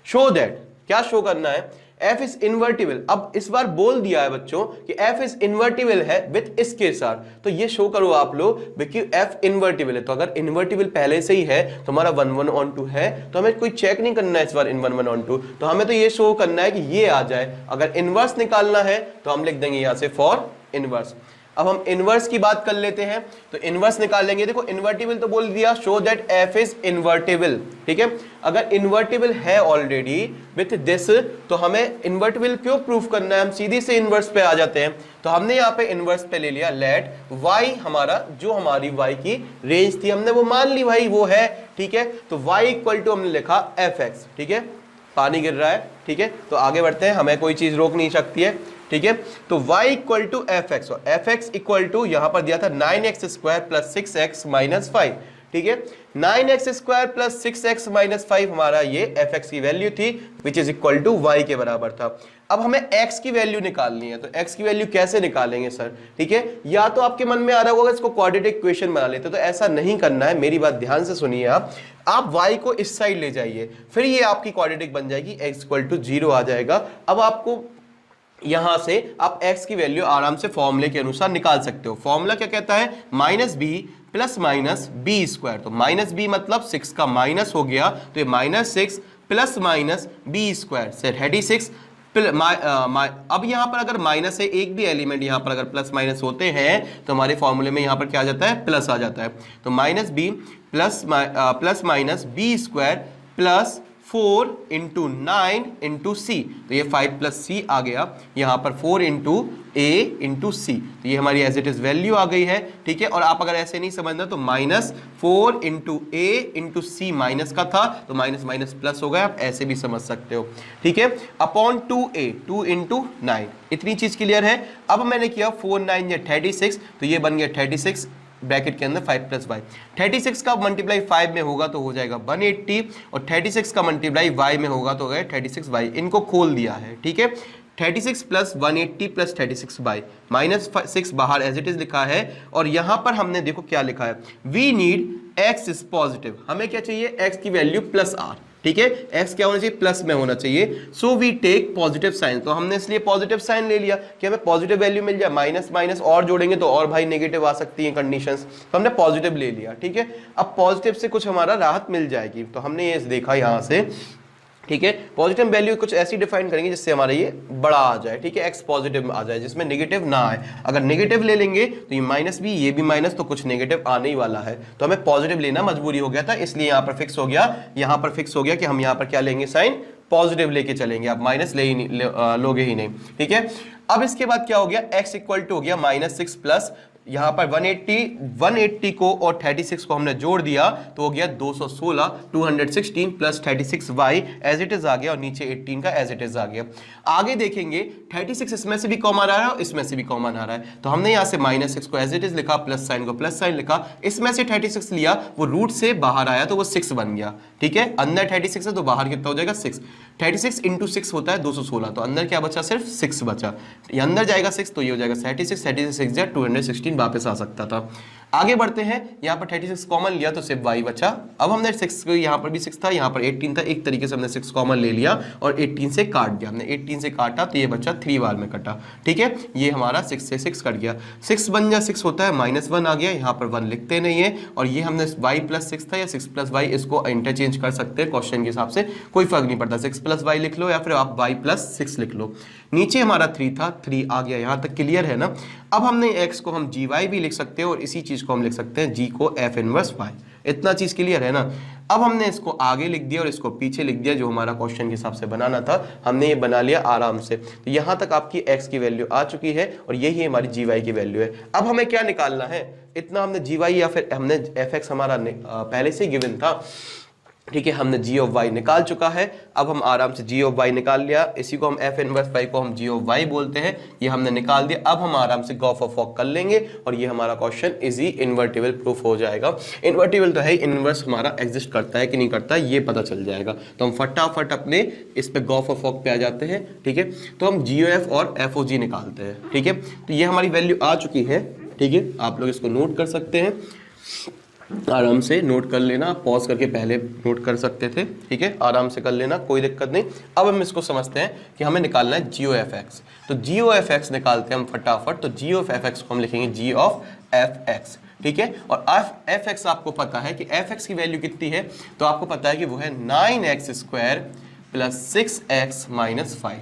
शो दैट, क्या शो करना है, f इज इन्वर्टिबल। अब इस बार बोल दिया है बच्चों कि f इज इन्वर्टिबल है विथ इसके साथ, तो ये शो करो आप लोग कि f इन्वर्टिबल है। तो अगर इन्वर्टिबल पहले से ही है तो हमारा 1 1 on 2 है, तो हमें कोई चेक नहीं करना है इस बार इन 1 1 on 2, तो हमें तो ये शो करना है कि ये आ जाए। अगर इनवर्स निकालना है तो हम लिख देंगे यहां से फॉर इनवर्स। अब हम इनवर्स की बात कर लेते हैं, तो इनवर्स निकालेंगे। देखो इन्वर्टिबल तो बोल दिया, show that f is invertible, ठीक है। अगर इन्वर्टिबल है ऑलरेडी विथ दिस, तो हमें इन्वर्टिबल क्यों प्रूफ करना है, हम सीधे से इनवर्स पे आ जाते हैं। तो हमने यहाँ पे इनवर्स पे ले लिया, लेट y हमारा, जो हमारी y की रेंज थी हमने वो मान ली भाई वो है, ठीक है। तो y इक्वल टू हमने लिखा fx, ठीक है। पानी गिर रहा है, ठीक है। तो आगे बढ़ते हैं, हमें कोई चीज रोक नहीं सकती है, ठीक है। तो y इक्वल टू fx, और fx इक्वल टू यहां पर दिया था 9x² + 6x - 5, ठीक है। 9x² + 6x - 5 हमारा ये fx की वैल्यू थी, which is equal to y के बराबर था। अब हमें x की वैल्यू निकालनी है, तो x की वैल्यू कैसे निकालेंगे सर, ठीक है। या तो आपके मन में आ रहा होगा इसको क्वाड्रेटिक इक्वेशन बना लेते, तो ऐसा नहीं करना है, मेरी बात ध्यान से सुनिए आप y को इस साइड ले जाइए, फिर ये आपकी क्वाड्रेटिक बन जाएगी, x इक्वल टू 0 आ जाएगा। अब आपको यहां से आप x की वैल्यू आराम से फॉर्मूले के अनुसार निकाल सकते हो। फॉर्मूला क्या कहता है, -b + -b²। तो -b मतलब 6 का माइनस हो गया, तो ये -6 + -b² से 36। अब यहां पर अगर माइनस है, एक भी एलिमेंट यहां पर अगर प्लस माइनस होते हैं तो हमारे फॉर्मूले में यहां पर क्या आ जाता है, प्लस आ जाता है। तो -b + -b² + 4 × 9 × c, तो ये 5 + c आ गया, यहाँ पर 4 × a × c, तो ये हमारी एज इट इज वैल्यू आ गई है, ठीक है। और आप अगर ऐसे नहीं समझना तो -4 × a × c माइनस का था, तो माइनस माइनस प्लस हो गया, आप ऐसे भी समझ सकते हो, ठीक है। अपॉन 2a, 2 × 9, इतनी चीज क्लियर है। अब मैंने किया 4 9 या 36, तो ये बन गया 36 ब्रैकेट के अंदर 5 + y। 36 का मल्टीप्लाई 5 में होगा तो हो जाएगा 180, और 36 का मल्टीप्लाई y में होगा तो हो गया 36y। इनको खोल दिया है, ठीक है। 36 + 180 + 36y, -6 बाहर एज इट इज लिखा है। और यहां पर हमने देखो क्या लिखा है, we need x is positive, हमें क्या चाहिए, x की वैल्यू +r, ठीक है। x क्या होना चाहिए, प्लस में होना चाहिए। So we take positive sign, तो हमने इसलिए पॉजिटिव साइन ले लिया कि हमें पॉजिटिव वैल्यू मिल जाए। माइनस माइनस और जोड़ेंगे तो और भाई नेगेटिव आ सकती है कंडीशंस, तो हमने पॉजिटिव ले लिया, ठीक है। अब पॉजिटिव से कुछ हमारा राहत मिल जाएगी, तो हमने ये देखा यहां से ठीक है। पॉजिटिव वैल्यू कुछ ऐसी डिफाइन करेंगे जिससे हमारा ये बड़ा आ जाए, ठीक है, एक्स पॉजिटिव आ जाए, जिसमें नेगेटिव ना आए। अगर नेगेटिव ले लेंगे तो ये माइनस भी, ये भी माइनस, तो कुछ नेगेटिव आने ही वाला है, तो हमें पॉजिटिव लेना मजबूरी हो गया था, इसलिए यहां पर फिक्स हो गया, यहां पर फिक्स हो गया कि हम यहां पर क्या लेंगे, साइन पॉजिटिव लेके चलेंगे, आप माइनस ले ही नहीं, लोगे ही नहीं, ठीक है। अब इसके बाद क्या हो गया, x इक्वल टू हो गया -6 प्लस यहां पर 180 को और 36 को हमने जोड़ दिया तो हो गया 216, 216 plus 36y as it is आ गया और नीचे 18 का एज इट इज आ गया। आगे देखेंगे 36 इसमें से भी कॉमन आ रहा है और इसमें से भी कॉमन आ रहा है, तो हमने यहां से -6 को एज इट इज लिखा, प्लस साइन को प्लस साइन लिखा, इसमें से 36 लिया, वो रूट से बाहर आया तो वो 6 बन गया, ठीक है। अंदर 36 है तो बाहर कितना हो जाएगा 6, 36 इंटू 6 होता है 216, तो अंदर क्या बचा, सिर्फ 6 बचा, ये अंदर जाएगा 6 तो ये हो जाएगा 36, 36 6 216 वापस आ सकता था। आगे बढ़ते हैं, यहां पर 36 कॉमन लिया तो सिर्फ y बचा। अब हमने 6 को, यहां पर भी 6 था, यहां पर 18 था, एक तरीके से हमने 6 कॉमन ले लिया और 18 से काट दिया, हमने 18 से काटा तो ये बचा 3 बार में कटा, ठीक है। ये हमारा 6 से 6 कट गया, 6 बन जा 6 होता है, -1 आ गया, यहां पर 1 लिखते नहीं है, और ये हमने y प्लस 6 था या 6 प्लस y, इसको इंटरचेंज कर सकते हैं क्वेश्चन के हिसाब से, कोई फर्क नहीं पड़ता, 6 प्लस y लिख लो या फिर आप y प्लस 6 लिख लो। नीचे हमारा 3 था, 3 आ गया, यहां तक क्लियर है ना। अब हमने x को हम gy भी लिख सकते हैं और इसी चीज को हम लिख सकते हैं g को f इनवर्स y, इतना चीज क्लियर है ना। अब हमने इसको आगे लिख दिया और इसको पीछे लिख दिया, जो हमारा क्वेश्चन के हिसाब से बनाना था हमने ये बना लिया आराम से। तो यहां तक आपकी x की वैल्यू आ चुकी है और यही हमारी gy की वैल्यू है। अब हमें क्या निकालना है, इतना हमने gy या फिर हमने fx हमारा पहले से गिवन था, ठीक है, हमने g ऑफ y निकाल चुका है। अब हम आराम से g ऑफ y निकाल लिया, इसी को हम f इनवर्स y को हम g ऑफ y बोलते हैं, ये हमने निकाल दिया। अब हम आराम से गॉस ऑफ वॉक कर लेंगे और ये हमारा क्वेश्चन इजी इन्वर्टिबल प्रूफ हो जाएगा। इन्वर्टिबल तो है, इनवर्स हमारा एग्जिस्ट करता है कि नहीं करता है ये पता चल जाएगा, तो हम फटाफट अपने इस पे गॉस ऑफ वॉक पे आ जाते हैं, ठीक है। तो हम GOF और FOG निकालते हैं, ठीक है। तो ये हमारी वैल्यू आ चुकी है, ठीक है, आप लोग इसको नोट कर सकते हैं, आराम से नोट कर लेना, पॉज करके पहले नोट कर सकते थे, ठीक है, आराम से कर लेना, कोई दिक्कत नहीं। अब हम इसको समझते हैं कि हमें निकालना है GOFX, तो GOFX निकालते हैं हम फटाफट। तो GOFX को हम लिखेंगे G ऑफ FX, ठीक है। और FX आपको पता है कि FX की वैल्यू कितनी है, तो आपको पता है कि वो है 9x² प्लस 6x माइनस 5,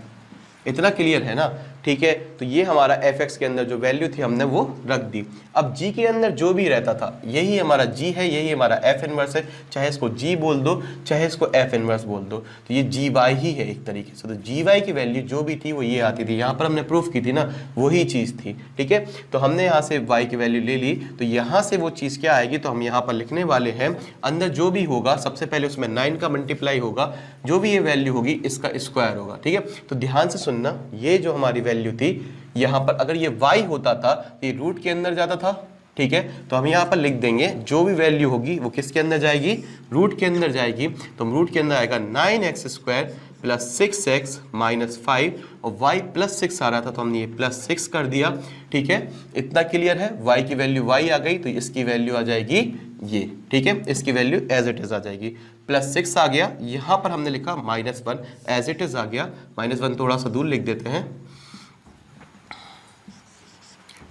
इतना क्लियर है ना, ठीक है। तो ये हमारा fx के अंदर जो वैल्यू थी हमने वो रख दी। अब g के अंदर जो भी रहता था यही हमारा g है, यही हमारा f इनवर्स है, चाहे इसको g बोल दो चाहे इसको f इनवर्स बोल दो, तो ये gy ही है एक तरीके से। तो gy की वैल्यू जो भी थी वो ये आती थी, यहाँ पर हमने प्रूफ की थी ना, वही चीज़ थी, ठीक है। तो हमने यहाँ से y की वैल्यू ले ली, तो यहाँ से वो चीज़ क्या आएगी, तो हम यहाँ पर लिखने वाले हैं, अंदर जो भी होगा सबसे पहले उसमें 9 का मल्टीप्लाई होगा, जो भी ये वैल्यू होगी इसका स्क्वायर होगा, ठीक है। तो ध्यान से सुनना, ये जो हमारी वैल्यू थी यहाँ पर अगर ये y होता था ये रूट के अंदर जाता था, ठीक है। तो हम यहाँ पर लिख देंगे जो भी वैल्यू होगी वो किसके अंदर जाएगी, रूट के अंदर जाएगी। तो रूट के अंदर आएगा 9x² प्लस 6x माइनस 5 और y प्लस 6 आ रहा था तो हमने ये प्लस 6 कर दिया, ठीक है। इतना क्लियर है, y की वैल्यू y आ गई तो इसकी वैल्यू आ जाएगी ये, ठीक है, इसकी वैल्यू एज इट इज आ जाएगी। प्लस 6 आ गया, यहाँ पर हमने लिखा -1 एज इट इज आ गया, -1 थोड़ा सा दूर लिख देते हैं,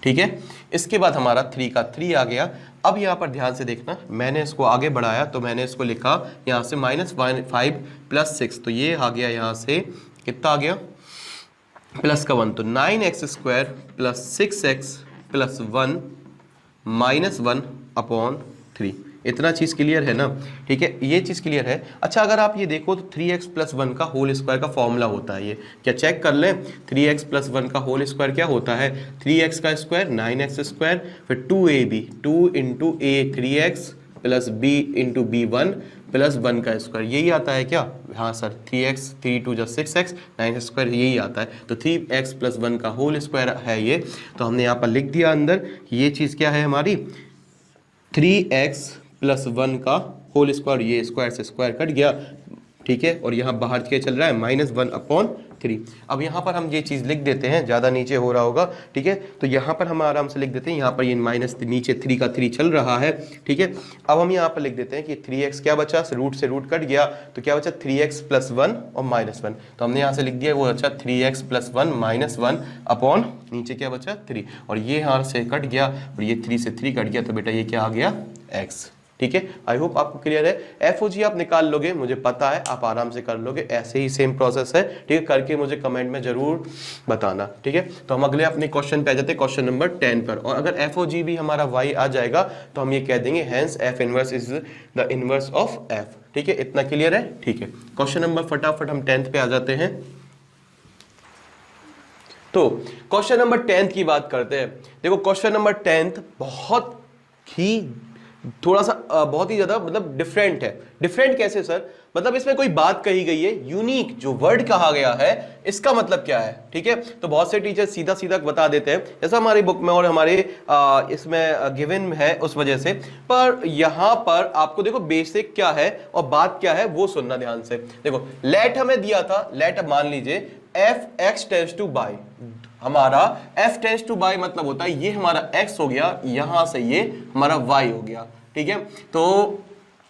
ठीक है। इसके बाद हमारा 3 का 3 आ गया। अब यहाँ पर ध्यान से देखना, मैंने इसको आगे बढ़ाया तो मैंने इसको लिखा यहाँ से -5 प्लस 6, तो ये आ गया यहाँ से कितना आ गया प्लस का 1, तो 9x² plus 6x plus 1 minus 1 upon 3, इतना चीज़ क्लियर है ना, ठीक है, ये चीज़ क्लियर है। अच्छा अगर आप ये देखो तो 3x प्लस 1 का होल स्क्वायर का फॉर्मूला होता है, ये क्या चेक कर लें, 3x प्लस 1 का होल स्क्वायर क्या होता है, 3x का स्क्वायर 9x², फिर 2ab 2 into a 3x plus b into b 1 plus 1 का स्क्वायर, यही आता है क्या, हाँ सर, 3x 3 2 6x 9x² यही आता है। तो 3x प्लस 1 का होल स्क्वायर है ये, तो हमने यहाँ पर लिख दिया अंदर, ये चीज़ क्या है हमारी 3x प्लस 1 का होल स्क्वायर, ये स्क्वायर से स्क्वायर कट गया, ठीक है, और यहाँ बाहर क्या चल रहा है -1 अपॉन 3। अब यहाँ पर हम ये चीज़ लिख देते हैं, ज़्यादा नीचे हो रहा होगा, ठीक है, तो यहाँ पर हम आराम से लिख देते हैं, यहाँ पर ये माइनस नीचे 3 का 3 चल रहा है, ठीक है। अब हम यहाँ पर लिख देते हैं कि 3x क्या बचा, रूट से रूट कट गया तो क्या बचा 3x प्लस 1 और -1, तो हमने यहाँ से लिख दिया वो अच्छा 3x प्लस 1 -1 अपॉन नीचे क्या बचा 3, और ये यहाँ से कट गया और ये 3 से 3 कट गया तो बेटा ये क्या आ गया x, ठीक है, आई होप आपको क्लियर है। एफओजी आप निकाल लोगे, मुझे पता है आप आराम से कर लोगे, ऐसे ही सेम प्रोसेस है, ठीक है, करके मुझे कमेंट में जरूर बताना, ठीक है। तो हम अगले अपने क्वेश्चन पे आ जाते हैं, क्वेश्चन नंबर 10 पर। और अगर एफओजी भी हमारा वाई आ जाएगा तो हम ये कह देंगे hence F inverse is the inverse of F, ठीक है, इतना क्लियर है, ठीक है। क्वेश्चन नंबर फटाफट हम 10th पे आ जाते हैं। तो क्वेश्चन नंबर 10th की बात करते हैं। देखो क्वेश्चन नंबर 10th बहुत ही थोड़ा सा बहुत ही ज्यादा मतलब डिफरेंट है। डिफरेंट कैसे सर? मतलब इसमें कोई बात कही गई है, यूनिक जो वर्ड कहा गया है इसका मतलब क्या है, ठीक है। तो बहुत से टीचर सीधा सीधा बता देते हैं, जैसा हमारी बुक में और हमारे इसमें गिवन है उस वजह से। पर यहां पर आपको देखो बेसिक क्या है और बात क्या है वो सुनना ध्यान से। देखो लेट हमें दिया था, लेट मान लीजिए F x tends two by, हमारा f टेंड्स टू बाई मतलब होता है ये हमारा x हो गया, यहां से ये हमारा y हो गया, ठीक है। तो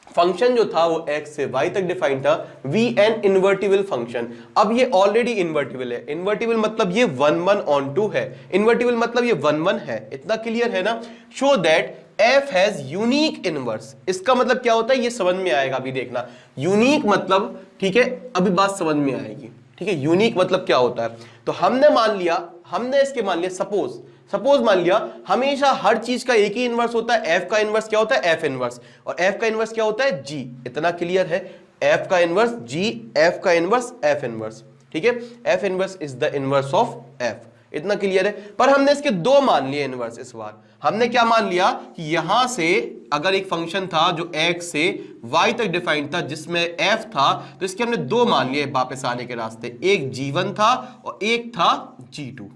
फंक्शन जो था वो x से y तक डिफाइंड था, v एन इन्वर्टिबल फंक्शन। अब ये ऑलरेडी इन्वर्टिबल है, इन्वर्टिबल मतलब ये 1 1 ऑन 2 है, इन्वर्टिबल मतलब ये 1 1 है, इतना क्लियर है ना। Show that f has unique inverse, इसका मतलब क्या होता है ये समझ में आएगा, अभी देखना। यूनिक मतलब, ठीक है, अभी बात समझ में आएगी, ठीक है। यूनिक मतलब क्या होता है, तो हमने मान लिया, हमने इसके मान लिया सपोज मान लिया हमेशा हर चीज का एक ही इनवर्स होता है। f का इनवर्स क्या होता है? f inverse. और f का इनवर्स क्या होता है? g। इतना क्लियर है, f का इनवर्स g, f का इनवर्स f इनवर्स, ठीक है। f inverse is the inverse of f, इतना क्लियर है। पर हमने इसके दो मान लिए इनवर्स। इस बार हमने क्या मान लिया कि यहां से अगर एक फंक्शन था जो x से y तक डिफाइंड था जिसमें f था, तो इसके हमने दो मान लिए वापस आने के रास्ते, एक g1 था और एक था g2।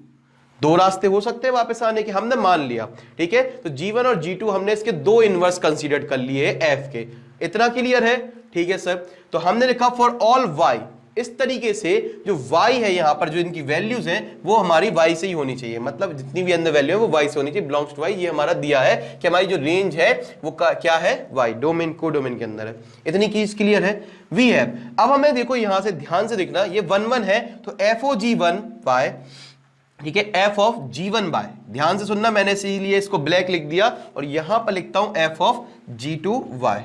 दो रास्ते हो सकते हैं वापस आने के, हमने मान लिया, ठीक है। तो g1 और g2 हमने इसके दो इनवर्स कंसीडर कर लिए f के, इतना क्लियर है, ठीक है सर। तो हमने लिखा फॉर ऑल y, इस तरीके से जो y है यहां पर जो इनकी वैल्यूज हैं वो हमारी y से ही होनी चाहिए, मतलब जितनी भी अंदर वैल्यू है वो y से होनी चाहिए, बिलोंग्स टू y। ये हमारा दिया है कि हमारी जो रेंज है वो क्या है? y, डोमेन को डोमेन के अंदर है, इतनी चीज क्लियर है। वी हैव, अब हमें देखो यहां से ध्यान से देखना, ये 1 1 है तो f ओ g1 y, ठीक है, f ऑफ g1 बाय, ध्यान से सुनना, मैंने इसीलिए इसको ब्लैक लिख दिया और यहां पर लिखता हूं f ऑफ g2 y,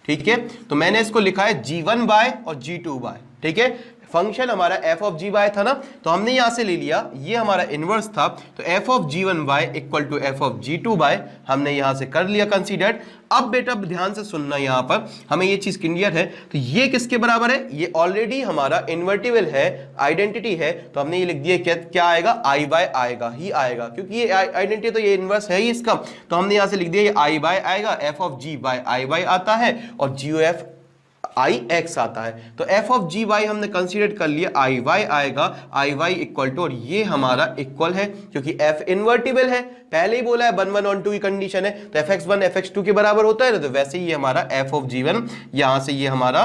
ठीक है। तो मैंने इसको लिखा है g1 बाय और g2 बाय, ठीक है। फंक्शन हमारा f ऑफ g बाय था ना, तो हमने यहां से ले लिया, ये हमारा इनवर्स था, तो f of g1 by equal to f of g2 by हमने यहां से कर लिया कंसीडर्ड। अब बेटा ध्यान से सुनना, यहां पर हमें ये चीज क्लियर है, तो ये किसके बराबर है? ये ऑलरेडी हमारा इन्वर्टिबल है, आइडेंटिटी है, तो हमने ये लिख दिया क्या आएगा? i बाय आएगा ही आएगा, क्योंकि ये आइडेंटिटी तो ये इनवर्स है ही इसका, तो हमने यहां से लिख दिया ये i बाय आएगा, f of g by i by आता है और g ऑफ i x आता है। तो f ऑफ g y हमने कंसीडर कर लिया, i y आएगा, i y इक्वल टू, और ये हमारा इक्वल है क्योंकि f इन्वर्टिबल है, पहले ही बोला है 1 1 ऑन 2 की कंडीशन है, तो fx1 fx2 के बराबर होता है ना, तो वैसे ही ये हमारा f ऑफ g1 यहां से ये हमारा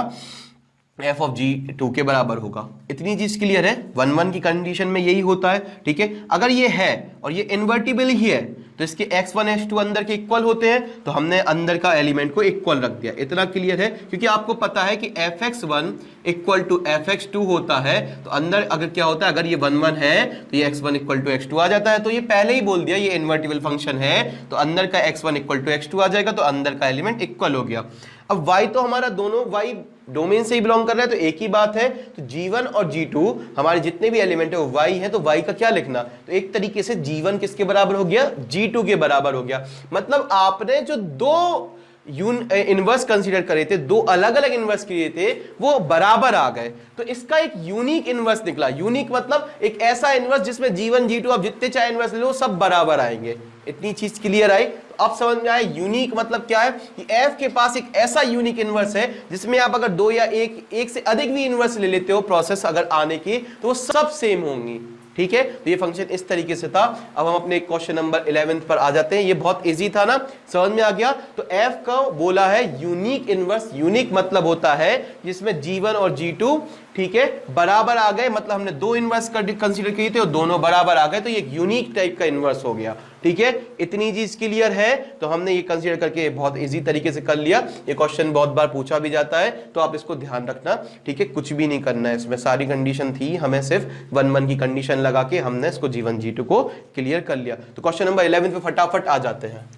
f ऑफ g2 के बराबर होगा। इतनी चीज क्लियर है, 1 1 की कंडीशन में यही होता है, ठीक है। अगर ये है और ये इन्वर्टिबल ही है तो इसके x1 x2 अंदर के इक्वल होते हैं, तो हमने अंदर का एलिमेंट को इक्वल रख दिया, इतना क्लियर है। क्योंकि आपको पता है कि fx1 इक्वल टू fx2 होता है, तो अंदर अगर क्या होता है, अगर ये 1 1 है तो ये x1 इक्वल टू x2 आ जाता है, तो ये पहले ही बोल दिया ये इन्वर्टिबल फंक्शन है, तो अंदर का x1 इक्वल टू x2 आ जाएगा, तो अंदर का एलिमेंट इक्वल हो गया। अब y तो हमारा दोनों y डोमेन से ही बिलोंग कर रहा है, तो एक ही बात है, तो g1 और g2 हमारे जितने भी एलिमेंट है वो y है, तो y का क्या लिखना, तो एक तरीके से g1 किसके बराबर हो गया? g2 के बराबर हो गया। मतलब आपने जो दो इनवर्स कंसीडर करे थे, दो अलग अलग इनवर्स किए थे, वो बराबर आ गए, तो इसका एक यूनिक इनवर्स निकला। यूनिक मतलब एक ऐसा इनवर्स जिसमें g1 g2 आप जितने चाहे इनवर्स ले लो सब बराबर आएंगे। इतनी चीज क्लियर आई? तो अब समझ में आए यूनिक मतलब क्या है, कि f के पास एक ऐसा यूनिक इनवर्स है जिसमें आप अगर दो या एक से अधिक भी इनवर्स ले लेते हो प्रोसेस अगर आने की, तो वो सब सेम होंगी, ठीक है। तो ये फंक्शन इस तरीके से था। अब हम अपने क्वेश्चन नंबर 11 पर आ जाते हैं। ये बहुत इजी था ना, समझ में आ गया। तो f का बोला है यूनिक इनवर्स, यूनिक मतलब होता है जिसमें g1 और g2, ठीक है, बराबर आ गए, मतलब हमने दो इनवर्स कंसीडर किए थे और दोनों बराबर आ गए, तो ये एक यूनिक टाइप का इनवर्स हो गया, ठीक है। इतनी चीज क्लियर है, तो हमने ये कंसीडर करके बहुत इजी तरीके से कर लिया। ये क्वेश्चन बहुत बार पूछा भी जाता है, तो आप इसको ध्यान रखना, ठीक है। कुछ भी नहीं करना है इसमें, सारी कंडीशन थी, हमें सिर्फ 1 1 की कंडीशन लगा के हमने इसको g1 g2 को क्लियर कर लिया। तो क्वेश्चन नंबर 11 पे फटाफट आ जाते हैं।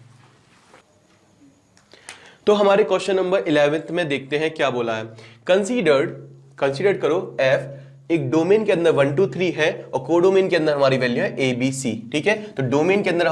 तो हमारे क्वेश्चन नंबर 11 में देखते हैं क्या बोला है। कंसीडर करो f एक डोमेन के अंदर 1 2 3 है और कोडोमेन के अंदर हमारी वैल्यू है a b c, ठीक है। तो डोमेन के अंदर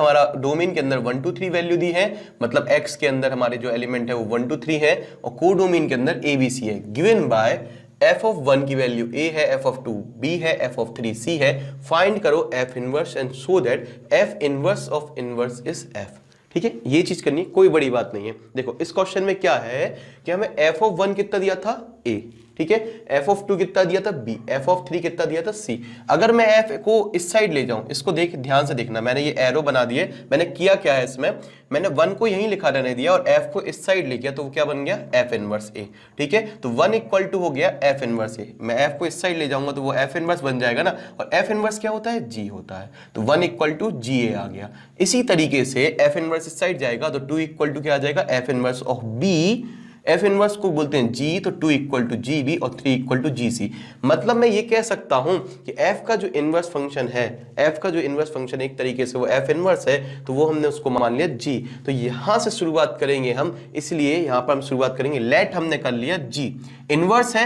1 2 3 वैल्यू दी है, मतलब x के अंदर हमारे जो एलिमेंट है वो 1 2 3 है और कोडोमेन के अंदर a b c है। गिवन बाय f ऑफ 1 की वैल्यू a है, f ऑफ 2 b है, f ऑफ 3 c है। फाइंड करो f inverse and so that f inverse of inverse is f। ठीक है, ये चीज करनी है, कोई बड़ी बात नहीं है। देखो इस क्वेश्चन में क्या है कि हमें f ऑफ 1 कितना दिया था a, ठीक है, f ऑफ 2 कितना दिया था b, f ऑफ 3 कितना दिया था c। अगर मैं f को इस साइड ले जाऊं, इसको देख ध्यान से देखना, मैंने ये एरो बना दिए, मैंने किया क्या है इसमें, मैंने 1 को यहीं लिखा रहने दिया और f को इस साइड ले गया, तो वो क्या बन गया f इनवर्स a, ठीक है। तो 1 इक्वल टू हो गया f इनवर्स a, मैं f को इस साइड ले जाऊंगा तो वो f इनवर्स बन जाएगा ना, और f इनवर्स क्या होता है g होता है, तो 1 इक्वल टू ga आ गया। इसी तरीके से f इनवर्स इस साइड जाएगा तो 2 इक्वल टू क्या आ जाएगा f inverse of b, f inverse को बोलते हैं g, तो 2 इक्वल टू gb और 3 इक्वल टू gc। मतलब मैं ये कह सकता हूं कि f का जो इनवर्स फंक्शन है, f का जो इनवर्स फंक्शन एक तरीके से वो f इनवर्स है, तो वो हमने उसको मान लिया g। तो यहां से शुरुआत करेंगे हम, इसलिए यहां पर हम शुरुआत करेंगे, लेट हमने कर लिया g। इनवर्स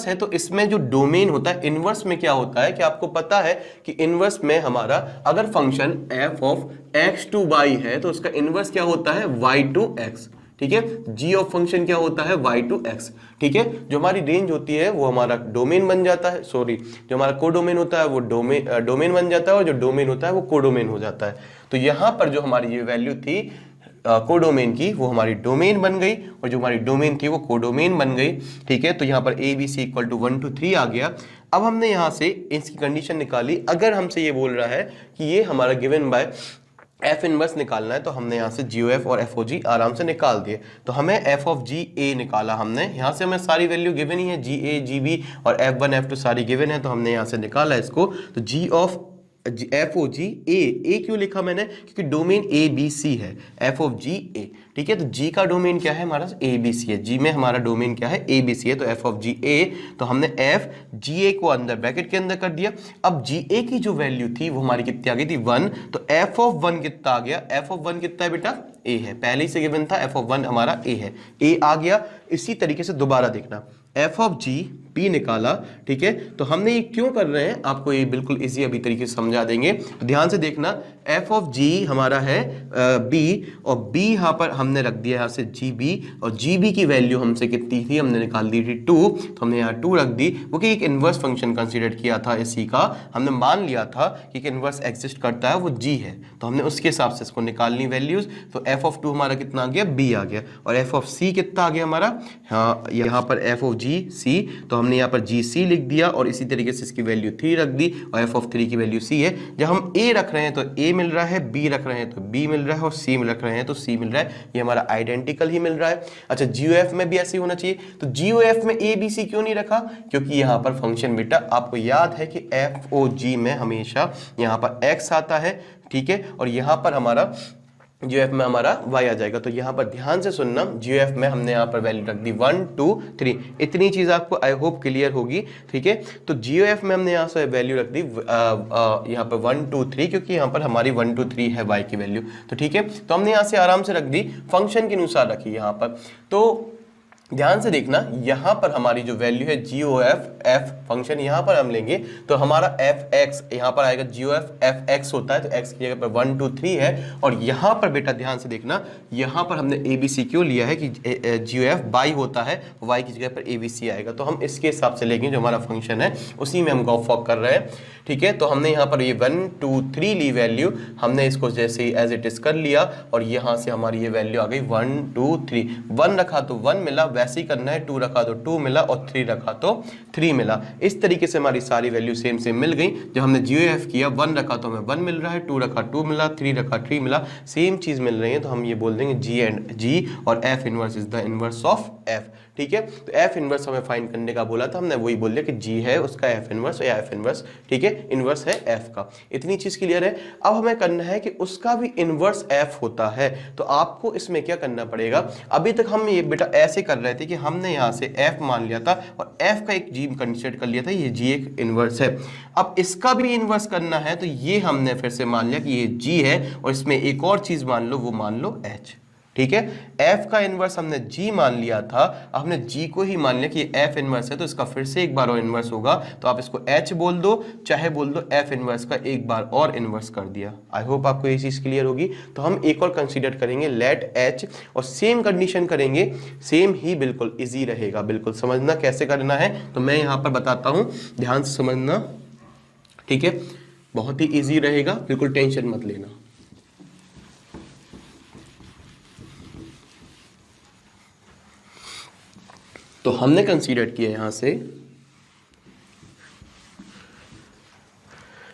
है तो इसमें जो डोमेन होता है इनवर्स में क्या होता है कि आपको पता है कि इनवर्स में हमारा अगर function f of x to y है तो उसका इनवर्स क्या होता है y टू x, ठीक है। g ऑफ फंक्शन क्या होता है y टू x, ठीक है। जो हमारी रेंज होती है वो हमारा डोमेन बन जाता है, सॉरी जो हमारा कोडोमेन होता है वो डोमेन बन जाता है, और जो डोमेन होता है वो कोडोमेन हो जाता है। तो यहां पर जो हमारी ये वैल्यू थी कोडोमेन की, वो हमारी डोमेन बन गई, और जो हमारी डोमेन थी वो कोडोमेन बन गई, ठीक है। तो यहाँ पर A B C equal to 1 2 3 आ गया। अब हमने यहाँ से इसकी कंडीशन निकाली, अगर हमसे ये बोल रहा है कि ये हमारा गिवन बाय f इनवर्स निकालना है, तो हमने यहाँ से GOF और FOG आराम से निकाल दिए। तो हमें f ऑफ GA निकाला हमने, यहाँ से हमें सारी वैल्यू गिवन ही है, GA GB और F1 F2 सारी गिवन है, तो हमने यहाँ से निकाला इसको। तो G ऑफ FOG A क्यों लिखा मैंने, क्योंकि डोमेन ABC है, f ऑफ GA, ठीक है। तो G का डोमेन क्या है हमारा ABC है, G में हमारा डोमेन क्या है ABC है, तो f ऑफ GA, तो हमने f GA को अंदर ब्रैकेट के अंदर कर दिया। अब GA की जो वैल्यू थी वो हमारी कितनी आ गई थी 1, तो f ऑफ 1 कितना आ गया, f ऑफ 1 कितना है बेटा A है, पहले ही से गिवन था, f ऑफ 1 हमारा A है, A आ गया। इसी तरीके से दोबारा देखना, f ऑफ g p निकाला, ठीक है। तो हमने ये क्यों कर रहे हैं आपको ये बिल्कुल इजी अभी तरीके से समझा देंगे, ध्यान से देखना। f ऑफ g हमारा है b, और b यहाँ पर हमने रख दिया यहाँ से gb, और gb की वैल्यू हमसे कितनी थी, हमने निकाल दी थी 2, तो हमने यहाँ 2 रख दी, वो कि एक इनवर्स फंक्शन कंसीडर किया था इसी का, हमने मान लिया था कि एक इनवर्स एग्जिस्ट करता है वो g है, तो हमने उसके हिसाब से इसको निकालनी वैल्यूज। तो f ऑफ 2 हमारा कितना आ गया b आ गया, और f ऑफ c कितना आ गया हमारा, हाँ यहाँ पर f ऑफ g c, तो हमने यहाँ पर जी सी लिख दिया, और इसी तरीके से इसकी वैल्यू 3 रख दी, और f ऑफ 3 की वैल्यू c है। जब हम a रख रहे हैं तो a मिल रहा है, b रख रहे हैं तो b मिल रहा है, और c रख रहे हैं तो c मिल रहा है, ये हमारा आइडेंटिकल ही मिल रहा है। अच्छा GOF में भी ऐसे ही होना चाहिए, तो GOF में a b c क्यों नहीं रखा, क्योंकि यहाँ पर फंक्शन बेटा आपको याद है कि FOG में हमेशा यहाँ पर x आता है, ठीक है, और यहाँ पर हमारा GOF में हमारा y आ जाएगा। तो यहाँ पर ध्यान से सुनना, GOF में हमने यहाँ पर वैल्यू रख दी 1 2 3, इतनी चीज आपको आई होप क्लियर होगी, ठीक है। तो GOF में हमने यहाँ से वैल्यू रख दी यहाँ पर 1 2 3, क्योंकि यहाँ पर हमारी 1 2 3 है y की वैल्यू, तो ठीक है। तो हमने यहाँ से आराम से रख दी, फंक्शन के अनुसार रखी यहाँ पर। तो ध्यान से देखना, यहाँ पर हमारी जो वैल्यू है GOF f फंक्शन यहाँ पर हम लेंगे तो हमारा fx यहाँ पर आएगा, GOF fx होता है तो x की जगह पर 1 2 3 है, और यहाँ पर बेटा ध्यान से देखना, यहाँ पर हमने ABC क्यों लिया है कि GOF y होता है, y की जगह पर ABC आएगा, तो हम इसके हिसाब से लेंगे, जो हमारा फंक्शन है उसी में हम गॉ फॉक कर रहे हैं, ठीक है। तो हमने यहाँ पर ये 1 2 3 ली वैल्यू, हमने इसको जैसे ही एज इट इज कर लिया, और यहाँ से हमारी ये वैल्यू आ गई 1 2 3, 1 रखा तो 1 मिला, वैसे ही करना है, 2 रखा तो 2 मिला, और 3 रखा तो 3 मिला। इस तरीके से हमारी सारी वैल्यू सेम सेम मिल गई। जब हमने GOF किया, 1 रखा तो हमें 1 मिल रहा है, 2 रखा 2 मिला, 3 रखा 3 मिला, सेम चीज मिल रही है, तो हम ये बोल देंगे G एंड G, और F inverse is the inverse of F, ठीक है। तो F इनवर्स हमें फाइंड करने का बोला था, हमने वही बोल दिया कि G है उसका F इनवर्स या F इनवर्स, ठीक है, इनवर्स है F का। इतनी चीज क्लियर है। अब हमें करना है कि उसका भी इनवर्स F होता है, तो आपको इसमें क्या करना पड़ेगा, अभी तक हम ये बेटा ऐसे कर रहे थे कि हमने यहाँ से F मान लिया था और F का एक G कंसीडर कर लिया था, ये G एक इनवर्स है। अब इसका भी इनवर्स करना है, तो ये हमने फिर से मान लिया कि ये G है, और इसमें एक और चीज मान लो, वो मान लो H, ठीक है। f का इनवर्स हमने g मान लिया था, अब हमने g को ही मान लिया कि f इनवर्स है, तो इसका फिर से एक बार और इनवर्स होगा, तो आप इसको h बोल दो, चाहे बोल दो f इनवर्स का एक बार और इनवर्स कर दिया। आई होप आपको ये चीज क्लियर होगी। तो हम एक और कंसीडर करेंगे लेट h, और सेम कंडीशन करेंगे, सेम ही बिल्कुल इजी रहेगा। बिल्कुल समझना कैसे करना है तो मैं यहाँ पर बताता हूँ, ध्यान से समझना, ठीक है। बहुत ही इजी रहेगा, बिल्कुल टेंशन मत लेना। तो हमने कंसीडर किया यहां से,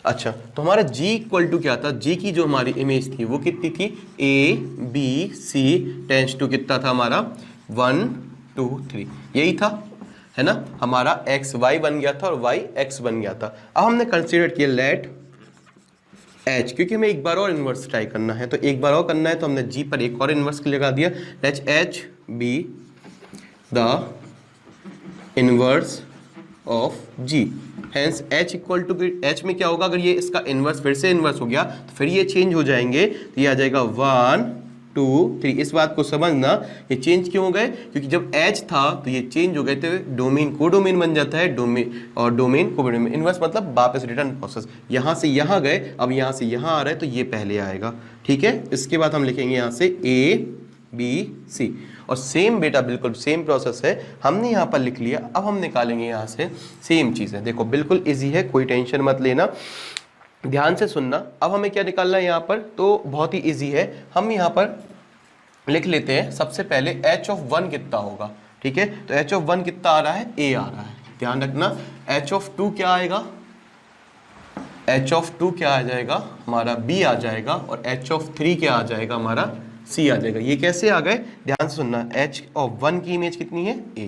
अच्छा तो हमारा g इक्वल टू क्या था, g की जो हमारी इमेज थी वो कितनी थी, a b c tends to कितना था हमारा 1 2 3, यही था, है ना। हमारा x y बन गया था और y x बन गया था। अब हमने कंसीडर किया लेट h, क्योंकि हमें एक बार और इनवर्स ट्राई करना है, तो एक बार और करना है तो हमने g पर एक और इनवर्स लगा दिया। Let h be the inverse of g, hence h equal to, h में क्या होगा, अगर ये इसका इनवर्स फिर से इनवर्स हो गया तो फिर ये चेंज हो जाएंगे, तो ये आ जाएगा 1 2 3। इस बात को समझना, ये चेंज क्यों हो गए, क्योंकि जब h था तो ये चेंज हो गए थे, डोमेन को डोमेन बन जाता है, डोमेन और डोमेन को डोमेन। इनवर्स मतलब वापस रिटर्न प्रोसेस, यहाँ से यहाँ गए, अब यहाँ से यहाँ आ रहा है तो ये पहले आएगा, ठीक है। इसके बाद हम लिखेंगे यहाँ से a b c, और सेम बेटा बिल्कुल सेम प्रोसेस है, हमने यहाँ पर लिख लिया। अब हम निकालेंगे यहाँ से सेम चीज़ है, देखो बिल्कुल इजी है, कोई टेंशन मत लेना, ध्यान से सुनना। अब हमें क्या निकालना है यहाँ पर, तो बहुत ही इजी है, हम यहाँ पर लिख लेते हैं सबसे पहले h ऑफ 1 कितना होगा, ठीक है। तो h ऑफ 1 कितना आ रहा है, a आ रहा है, ध्यान रखना। h ऑफ 2 क्या आएगा, h ऑफ 2 क्या आ जाएगा हमारा b आ जाएगा, और h ऑफ 3 क्या आ जाएगा हमारा c आ जाएगा। ये कैसे आ गए, ध्यान से सुनना। h ऑफ 1 की इमेज कितनी है, a,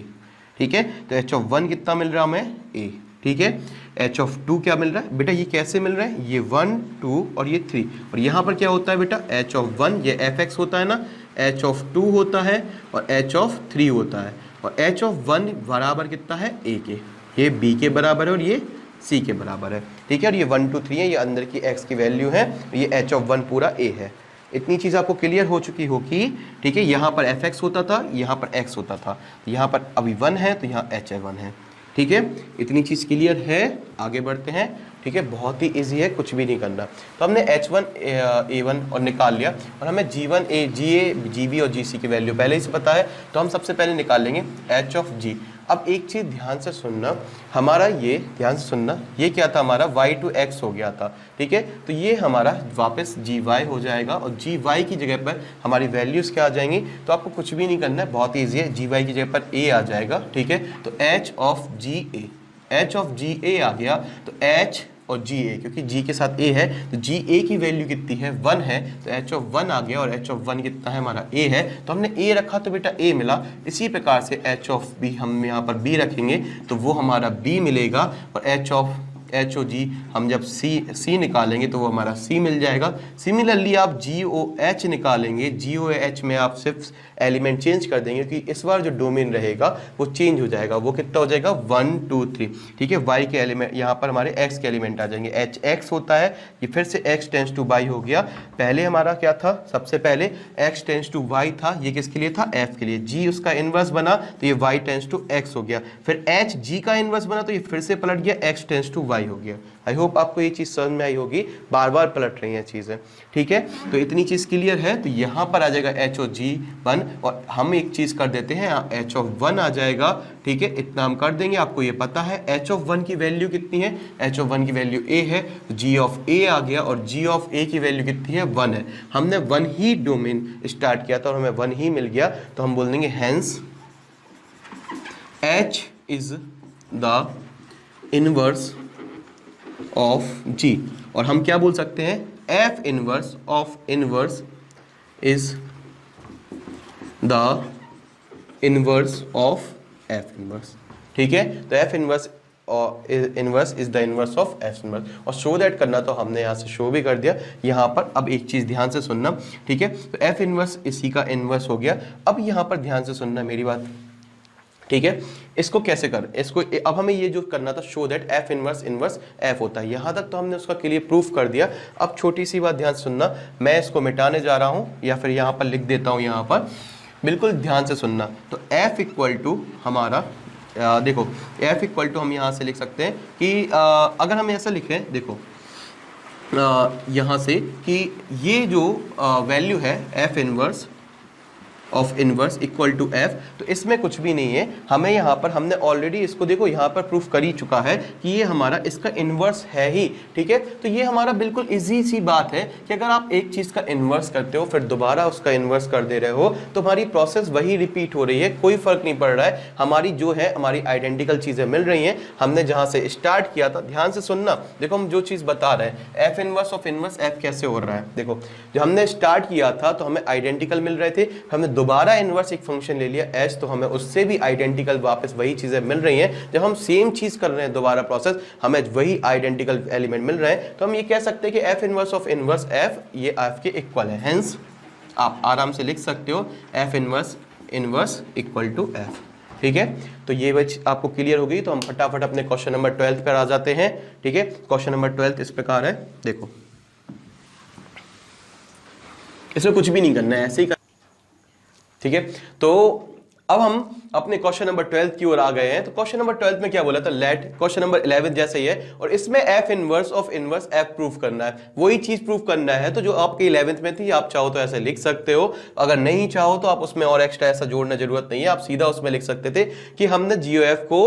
ठीक है। तो h ऑफ 1 कितना मिल रहा है हमें, a, ठीक है। h ऑफ 2 क्या मिल रहा है बेटा, ये कैसे मिल रहा है, ये 1 2 और ये 3, और यहाँ पर क्या होता है बेटा, h ऑफ 1 ये fx होता है ना, h ऑफ 2 होता है और h ऑफ 3 होता है, और h ऑफ 1 बराबर कितना है a के, ये b के बराबर है और ये c के बराबर है, ठीक है। और ये 1 2 3 है, ये अंदर की x की वैल्यू है, ये h ऑफ 1 पूरा a है। इतनी चीज़ आपको क्लियर हो चुकी होगी, ठीक है। यहाँ पर fx होता था, यहाँ पर x होता था, यहाँ पर अभी 1 है तो यहाँ h 1 है, ठीक है। इतनी चीज़ क्लियर है, आगे बढ़ते हैं, ठीक है। बहुत ही इजी है, कुछ भी नहीं करना। तो हमने h1 a1 और निकाल लिया, और हमें g1 a ga gb और gc की वैल्यू पहले ही से पता है, तो हम सबसे पहले निकाल लेंगे h ऑफ g। अब एक चीज़ ध्यान से सुनना, हमारा ये ध्यान से सुनना, ये क्या था हमारा y टू x हो गया था, ठीक है। तो ये हमारा वापस gy हो जाएगा, और gy की जगह पर हमारी वैल्यूज़ क्या आ जाएंगी, तो आपको कुछ भी नहीं करना है, बहुत ईजी है। gy की जगह पर a आ जाएगा, ठीक है। तो h ऑफ ga आ गया, तो h और ga, क्योंकि g के साथ a है तो ga की वैल्यू कितनी है, 1 है, तो h ऑफ 1 आ गया, और h ऑफ 1 कितना है हमारा a है, तो हमने a रखा तो बेटा a मिला। इसी प्रकार से h ऑफ b हम यहाँ पर b रखेंगे तो वो हमारा b मिलेगा, और h ओ जी हम जब c निकालेंगे तो वो हमारा c मिल जाएगा। सिमिलरली आप जी ओ एच निकालेंगे, जी ओ एच में आप सिर्फ एलिमेंट चेंज कर देंगे, क्योंकि इस बार जो डोमेन रहेगा वो चेंज हो जाएगा, वो कितना हो जाएगा 1 2 3, ठीक है। y के एलिमेंट यहाँ पर हमारे x के एलिमेंट आ जाएंगे, एच एक्स होता है, ये फिर से x टेंस टू y हो गया। पहले हमारा क्या था, सबसे पहले x टेंस टू y था, ये किसके लिए था, f के लिए, g उसका इनवर्स बना तो ये y टेंस टू x हो गया, फिर h g का इनवर्स बना तो ये फिर से पलट गया x टेंस टू y हो गया। आई होप आपको ये चीज़ समझ में आई होगी, बार बार पलट रही हैं चीज़ें, ठीक है। तो इतनी चीज़ क्लियर है, तो यहाँ पर आ जाएगा h और g 1, और हम एक चीज़ कर देते हैं, h ऑफ 1 आ जाएगा, ठीक है। इतना हम कर देंगे, आपको ये पता है h ऑफ 1 की वैल्यू कितनी है, h ऑफ 1 की वैल्यू a है, तो g ऑफ a आ गया, और g ऑफ a की वैल्यू कितनी है 1 है। हमने 1 ही डोमेन स्टार्ट किया था और हमें 1 ही मिल गया, तो हम बोल देंगे hence h is the inverse of g, और हम क्या बोल सकते हैं, f inverse of inverse is the inverse of f inverse, ठीक है। तो f inverse inverse is the inverse of f inverse, और शो दैट करना तो हमने यहाँ से शो भी कर दिया यहाँ पर। अब एक चीज़ ध्यान से सुनना, ठीक है। तो f इनवर्स इसी का इनवर्स हो गया। अब यहाँ पर ध्यान से सुनना मेरी बात, ठीक है, इसको कैसे कर, इसको अब हमें ये जो करना था, show that F inverse inverse F होता है। यहां तक तो हमने उसका के लिए प्रूफ कर दिया। अब छोटी सी बात ध्यान से सुनना, मैं इसको मिटाने जा रहा हूं या फिर यहां पर लिख देता हूं, यहां पर बिल्कुल ध्यान से सुनना। तो एफ इक्वल टू हमारा देखो, एफ इक्वल टू हम यहां से लिख सकते हैं कि अगर हम ऐसा लिखें, देखो यहां से कि ये जो वैल्यू है F inverse of inverse equal to F, तो इसमें कुछ भी नहीं है। हमें यहाँ पर हमने ऑलरेडी इसको देखो यहाँ पर प्रूफ कर ही चुका है कि ये हमारा इसका इनवर्स है ही। ठीक है, तो ये हमारा बिल्कुल इजी सी बात है कि अगर आप एक चीज का इनवर्स करते हो फिर दोबारा उसका इनवर्स कर दे रहे हो तो हमारी प्रोसेस वही रिपीट हो रही है, कोई फर्क नहीं पड़ रहा है। हमारी जो है हमारी आइडेंटिकल चीजें मिल रही हैं। हमने जहां से स्टार्ट किया था, ध्यान से सुनना, देखो हम जो चीज बता रहे हैं F inverse of inverse F कैसे हो रहा है। देखो जब हमने स्टार्ट किया था तो हमें आइडेंटिकल मिल रहे थे, हमने दोबारा इनवर्स एक फंक्शन ले लिया एस, तो हमें उससे भी आइडेंटिकल वापस वही चीजें मिल रही हैं। जब हम सेम चीज कर रहे हैं दोबारा प्रोसेस, हमें वही आइडेंटिकल एलिमेंट मिल रहे हैं, तो हम ये कह सकते हैं कि F inverse of inverse F ये एफ के इक्वल है। हेंस आप आराम से लिख सकते हो F inverse inverse equal to F. ठीक है, तो ये बात आपको क्लियर हो गई। तो हम फटाफट अपने क्वेश्चन नंबर 12 पर आ जाते हैं। ठीक है, क्वेश्चन नंबर 12 इस प्रकार है, देखो इसमें कुछ भी नहीं करना है, ऐसे ही। ठीक है, तो अब हम अपने क्वेश्चन नंबर 12 की ओर आ गए हैं। तो क्वेश्चन नंबर 12 में क्या बोला था, लेट, क्वेश्चन नंबर 11 जैसे ही है, और इसमें F inverse of inverse F proof करना है, वही चीज प्रूफ करना है। तो जो आपके 11th में थी, आप चाहो तो ऐसे लिख सकते हो, अगर नहीं चाहो तो आप उसमें और एक्स्ट्रा ऐसा जोड़ने जरूरत नहीं है, आप सीधा उसमें लिख सकते थे कि हमने जीओएफ को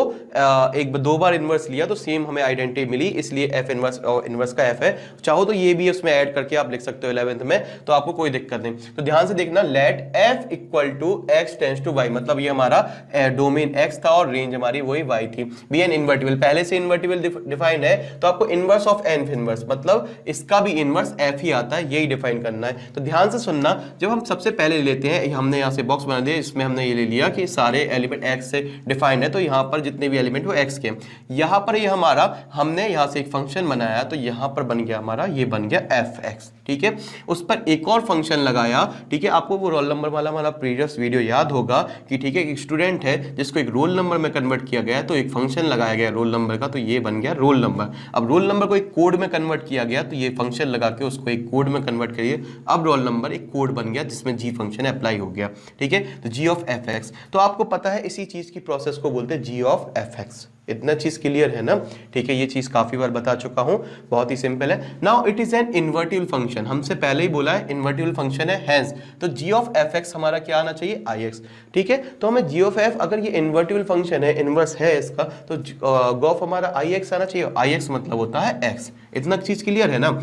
एक दो बार इनवर्स लिया तो सेम हमें आइडेंटिटी मिली, इसलिए एफ इनवर्स और इनवर्स का एफ है। चाहो तो ये भी उसमें ऐड करके आप लिख सकते हो 11th में, तो आपको कोई दिक्कत नहीं। तो ध्यान से देखना, let F equal to X tends to Y, मतलब ये हमारा डोमेन x था और रेंज हमारी वही y थी। बी एन इन्वर्टिबल, पहले से इन्वर्टिबल डिफाइंड है, तो आपको इनवर्स ऑफ एन इनवर्स, मतलब इसका भी इनवर्स f ही आता है, यही डिफाइन करना है। तो ध्यान से सुनना, जब हम सबसे पहले लेते हैं, हमने यहाँ से बॉक्स बना दिया, इसमें हमने ये ले लिया कि सारे एलिमेंट x से डिफाइंड है, तो यहाँ पर जितने भी एलिमेंट वो x के। यहाँ पर ये हमारा, हमने यहाँ से एक फंक्शन बनाया, तो यहाँ पर बन गया हमारा, ये बन गया fx। ठीक है, उस पर एक और फंक्शन लगाया। ठीक है, आपको वो रोल नंबर वाला हमारा प्रीवियस वीडियो याद होगा कि ठीक है, एक स्टूडेंट है जिसको एक रोल नंबर में कन्वर्ट किया गया, तो एक फंक्शन लगाया गया रोल नंबर का, तो ये बन गया रोल नंबर। अब रोल नंबर को एक कोड में कन्वर्ट किया गया, तो ये फंक्शन लगा के उसको एक कोड में कन्वर्ट करिए। अब रोल नंबर एक कोड बन गया जिसमें जी फंक्शन अप्लाई हो गया। ठीक है, तो जी ऑफ एफ एक्स, तो आपको पता है इसी चीज की प्रोसेस को बोलते हैं जी ऑफ एफ एक्स। इतना चीज क्लियर है ना। ठीक है, ये चीज काफी बार बता चुका हूं, बहुत ही सिंपल है। Now it is an invertible function, हमसे पहले ही बोला है इन्वर्टिबल फंक्शन है, हेंस तो जी ऑफ एफ एक्स हमारा क्या आना चाहिए, आई एक्स। ठीक है, तो हमें जी ऑफ एफ, अगर ये इन्वर्टिबल फंक्शन है, इनवर्स है इसका, तो गॉफ हमारा आई एक्स आना चाहिए। आई एक्स मतलब होता है एक्स। इतना चीज क्लियर है ना।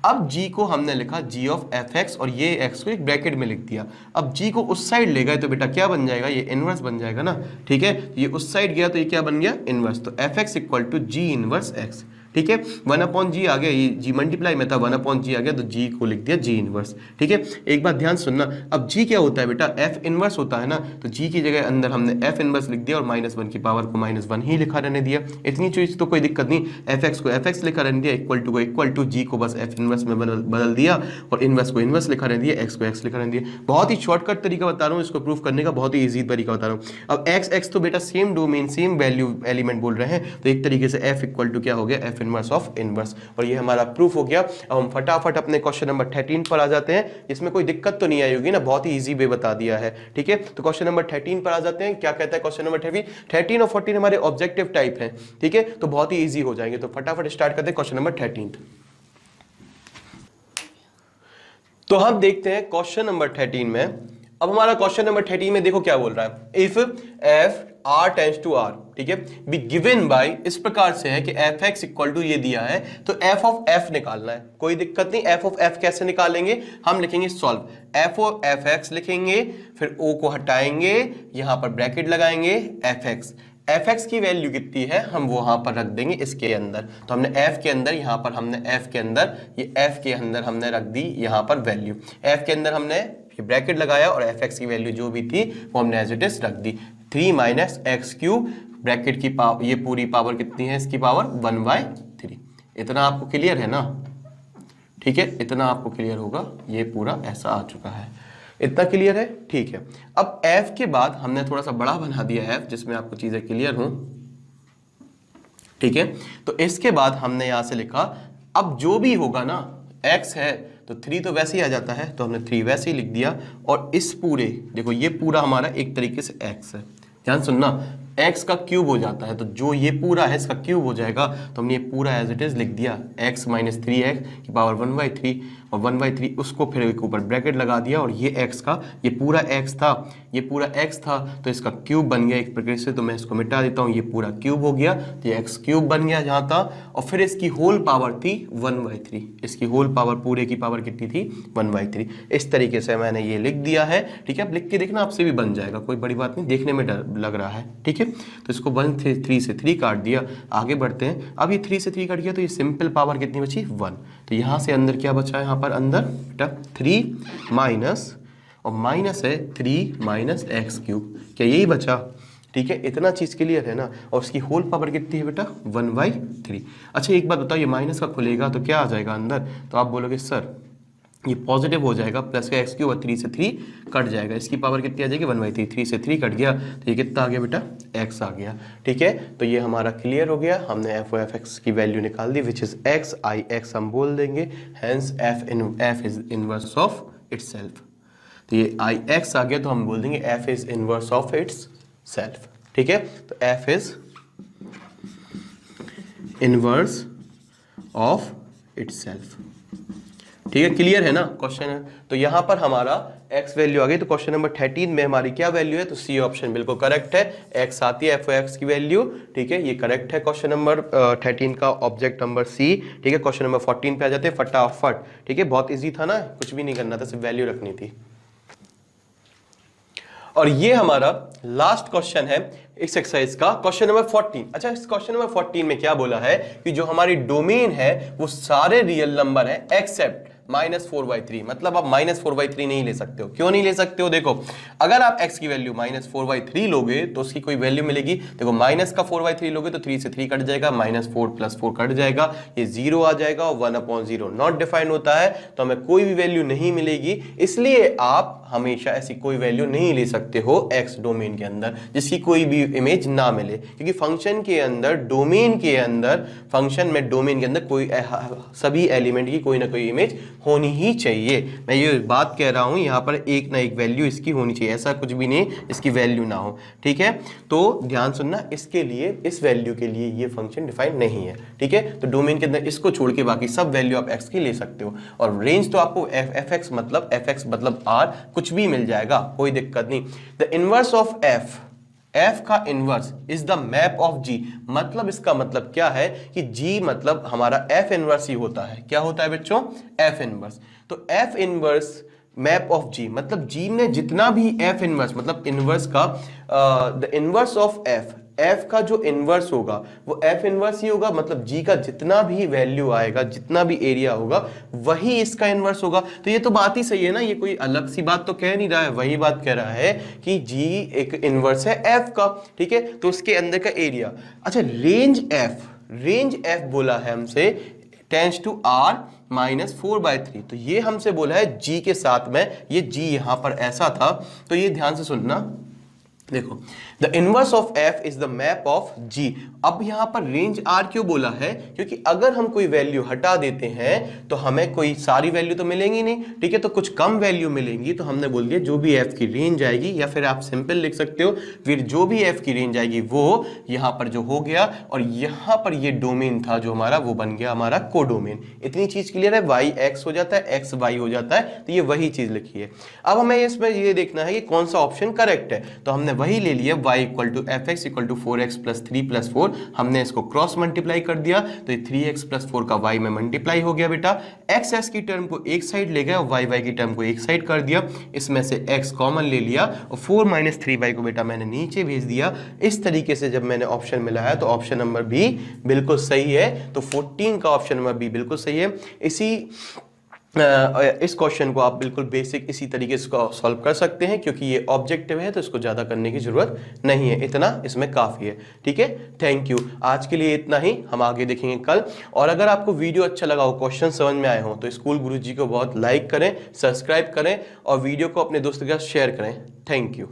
अब g को हमने लिखा g ऑफ एफ एक्स, और ये x को एक ब्रैकेट में लिख दिया। अब g को उस साइड ले गए तो बेटा क्या बन जाएगा, ये इनवर्स बन जाएगा ना। ठीक है, ये उस साइड गया तो ये क्या बन गया, इनवर्स। तो F X equal to G inverse X. ठीक है, 1/g आ गया, ये g मल्टीप्लाई में था, 1/g आ गया, तो g को लिख दिया g इनवर्स। ठीक है, एक बात ध्यान सुनना, अब g क्या होता है बेटा, f इनवर्स होता है ना, तो g की जगह अंदर हमने f इनवर्स लिख दिया और -1 की पावर को -1 ही लिखा रहने दिया। इतनी चीज तो कोई दिक्कत नहीं, fx को fx लिखा रहने दिया, इक्वल टू को इक्वल टू, g को बस f इनवर्स में बदल दिया और इनवर्स को इनवर्स लिखा रहने दिया, x को x लिखा रहने दिया। बहुत ही शॉर्टकट तरीका बता रहा हूँ इसको प्रूफ करने का, बहुत ही ईजी तरीका बता रहा हूँ। अब x तो बेटा same domain same value element बोल रहे हैं, तो एक तरीके से f इक्वल टू क्या हो गया, f इनवर्स ऑफ इनवर्स, और ये हमारा प्रूफ हो गया। अब हम फटाफट अपने क्वेश्चन नंबर 13 पर आ जाते हैं। इसमें कोई दिक्कत तो नहीं आई होगी ना, बहुत ही इजी वे बता दिया है। ठीक है, तो क्वेश्चन नंबर 13 पर आ जाते हैं। क्या कहता है क्वेश्चन नंबर 13 और 14 हमारे ऑब्जेक्टिव टाइप हैं। ठीक है, तो बहुत ही इजी हो जाएंगे। तो फटाफट स्टार्ट करते हैं क्वेश्चन नंबर 13। तो हम देखते हैं क्वेश्चन नंबर 13 में। अब हमारा क्वेश्चन नंबर 13 में देखो क्या बोल रहा है, if F R tends to R, ठीक है, बी गिवन बाय, इस प्रकार से है कि एफ एक्स इक्वल टू ये दिया है, तो एफ ऑफ एफ निकालना है। कोई दिक्कत नहीं, एफ ऑफ एफ कैसे निकालेंगे, हम लिखेंगे solve, F of F x लिखेंगे, फिर ओ को हटाएंगे, यहां पर ब्रैकेट लगाएंगे, एफ एक्स, एफ एक्स की वैल्यू कितनी है हम वहां पर रख देंगे इसके अंदर। तो हमने एफ के अंदर, यहां पर हमने एफ के अंदर, ये एफ के अंदर हमने रख दी यहां पर वैल्यू, एफ के अंदर हमने ब्रैकेट लगाया और एफ एक्स की वैल्यू जो भी थी वो हमने एज इट इज रख दी, 3 - x³ ब्रैकेट की पावर, ये पूरी पावर कितनी है इसकी पावर 1/3। इतना आपको क्लियर है ना। ठीक है, इतना आपको क्लियर होगा, ये पूरा ऐसा आ चुका है। इतना क्लियर है? ठीक है। अब f के बाद हमने थोड़ा सा बड़ा बना दिया f, जिसमें आपको चीजें क्लियर हों। ठीक है, तो इसके बाद हमने यहां से लिखा, अब जो भी होगा ना, x है तो 3 तो वैसे ही आ जाता है, तो हमने 3 वैसे ही लिख दिया। और इस पूरे, देखो ये पूरा हमारा एक तरीके से x है, ध्यान सुनना, x का क्यूब हो जाता है, तो जो ये पूरा है इसका क्यूब हो जाएगा, तो हमने ये पूरा एज इट इज लिख दिया, x माइनस 3x की पावर 1/3, और 1/3 उसको फिर एक ऊपर ब्रैकेट लगा दिया, और ये x का, ये पूरा x था, ये पूरा x था, तो इसका क्यूब बन गया एक प्रकार से, तो मैं इसको मिटा देता हूँ, ये पूरा क्यूब हो गया, तो ये x क्यूब बन गया जहाँ था, और फिर इसकी होल पावर थी 1/3, इसकी होल पावर, पूरे की पावर कितनी थी? 1/3। इस तरीके से मैंने ये लिख दिया है। ठीक है, अब लिख के देखना, आपसे भी बन जाएगा, कोई बड़ी बात नहीं, देखने में डर लग रहा है। ठीक है, तो इसको 3 से 3 काट दिया, आगे बढ़ते हैं। अब ये 3 से 3 कट गया, तो ये सिंपल पावर कितनी बची? 1। तो यहाँ से अंदर क्या बचा है? यहाँ पर अंदर बेटा 3 माइनस, और माइनस है 3 माइनस एक्स क्यूब, क्या यही बचा? ठीक है, इतना चीज क्लियर है ना। और उसकी होल पावर कितनी है बेटा? 1/3। अच्छा एक बात बताओ, ये माइनस का खुलेगा तो क्या आ जाएगा अंदर? तो आप बोलोगे सर ये पॉजिटिव हो जाएगा, प्लस का एक्स क्यूब, और 3 से 3 कट जाएगा, इसकी पावर कितनी आ जाएगी? 1/3। 3 से 3 कट गया, तो ये कितना आ गया बेटा? x आ गया। ठीक है, तो ये हमारा क्लियर हो गया, हमने एफ ओ एफ एक्स की वैल्यू निकाल दी, which is x, I x हम बोल देंगे, hence f is inverse of itself. तो ये आई एक्स आ गया, तो हम बोल देंगे f is inverse of its self. ठीक है, तो f is inverse of itself. ठीक है, क्लियर है ना क्वेश्चन है? तो यहां पर हमारा x वैल्यू आ गई, तो क्वेश्चन नंबर 13 में हमारी क्या वैल्यू है? तो सी ऑप्शन बिल्कुल करेक्ट है, x आती है एफ ओ एक्स की वैल्यू। ठीक है, ये करेक्ट है क्वेश्चन नंबर 13 का ऑब्जेक्ट नंबर सी। ठीक है, क्वेश्चन नंबर 14 पे आ जाते हैं फटाफट। ठीक है, बहुत इजी था ना, कुछ भी नहीं करना था, सिर्फ वैल्यू रखनी थी। और ये हमारा लास्ट क्वेश्चन है इस एक्सरसाइज का, क्वेश्चन नंबर 14। अच्छा, इस क्वेश्चन नंबर 14 में क्या बोला है कि जो हमारी डोमेन है वो सारे रियल नंबर है एक्सेप्ट -4/3। मतलब आप -4/3 नहीं ले सकते हो। क्यों नहीं ले सकते हो? देखो, अगर आप x की वैल्यू -4/3 लोगे तो उसकी कोई वैल्यू मिलेगी। देखो, माइनस का 4/3 लोगे तो 3 से 3 कट जाएगा, -4 + 4 कट जाएगा, ये 0 आ जाएगा, और 1/0 नॉट डिफाइंड होता है, तो हमें कोई भी वैल्यू नहीं मिलेगी। इसलिए आप हमेशा ऐसी कोई वैल्यू नहीं ले सकते हो x डोमेन के अंदर जिसकी कोई भी इमेज ना मिले, क्योंकि फंक्शन के अंदर, डोमेन के अंदर, फंक्शन में डोमेन के अंदर कोई सभी एलिमेंट की कोई ना कोई इमेज होनी ही चाहिए। मैं ये बात कह रहा हूं, यहां पर एक ना एक वैल्यू इसकी होनी चाहिए, ऐसा कुछ भी नहीं इसकी वैल्यू ना हो। ठीक है, तो ध्यान सुनना, इसके लिए, इस वैल्यू के लिए ये फंक्शन डिफाइन नहीं है। ठीक है, तो डोमेन के अंदर इसको छोड़ के बाकी सब वैल्यू आप x की ले सकते हो, और रेंज तो आपको fx मतलब r कुछ भी मिल जाएगा, कोई दिक्कत नहीं। द इनवर्स ऑफ f का inverse is the map of g। मतलब इसका मतलब क्या है कि g मतलब हमारा f इनवर्स ही होता है। क्या होता है बच्चों? f inverse. तो f inverse map of g मतलब g में जितना भी f इनवर्स, मतलब इनवर्स का द इनवर्स ऑफ f का जो इनवर्स होगा वो f इनवर्स ही होगा। मतलब g का जितना भी वैल्यू आएगा, जितना भी एरिया होगा, वही इसका इनवर्स होगा। तो ये तो बात ही सही है ना, ये कोई अलग सी बात तो कह नहीं रहा है, वही बात कह रहा है कि g एक इनवर्स है f का। ठीक है, तो उसके अंदर का एरिया। अच्छा, रेंज f बोला है हमसे टेंड्स टू r -4/3। तो ये हमसे बोला है g के साथ में, ये g यहां पर ऐसा था, तो ये ध्यान से सुनना। देखो, the inverse of f is the map of g। अब यहां पर रेंज r क्यों बोला है? क्योंकि अगर हम कोई वैल्यू हटा देते हैं तो हमें कोई सारी वैल्यू तो मिलेंगी नहीं। ठीक है, तो कुछ कम वैल्यू मिलेंगी, तो हमने बोल दिया जो भी f की रेंज आएगी, या फिर आप सिंपल लिख सकते हो, फिर जो भी f की रेंज आएगी वो यहां पर जो हो गया, और यहां पर ये डोमेन था जो हमारा, वो बन गया हमारा कोडोमेन। इतनी चीज क्लियर है? y x हो जाता है, x y हो जाता है, तो ये वही चीज लिखी है। अब हमें इसमें ये देखना है कि कौन सा ऑप्शन करेक्ट है, तो हमने वही ले लिया, y = fx = 4x + 3 + 4। हमने इसको क्रॉस मल्टीप्लाई कर दिया, तो ये 3x + 4 का y में मल्टीप्लाई हो गया बेटा। x की टर्म को एक साइड ले गया, और y की टर्म को एक साइड कर दिया, इसमें से x कॉमन ले लिया, और 4 - 3y को बेटा मैंने नीचे भेज दिया। इस तरीके से जब मैंने ऑप्शन मिला है, तो ऑप्शन नंबर बी बिल्कुल सही है। तो 14 का ऑप्शन नंबर बी बिल्कुल सही है। इसी इस क्वेश्चन को आप बिल्कुल बेसिक इसी तरीके से सॉल्व कर सकते हैं, क्योंकि ये ऑब्जेक्टिव है तो इसको ज़्यादा करने की ज़रूरत नहीं है, इतना इसमें काफ़ी है। ठीक है, थैंक यू। आज के लिए इतना ही, हम आगे देखेंगे कल। और अगर आपको वीडियो अच्छा लगा हो, क्वेश्चन समझ में आए हो, तो स्कूल गुरुजी को बहुत लाइक करें, सब्सक्राइब करें और वीडियो को अपने दोस्तों के साथ शेयर करें। Thank you.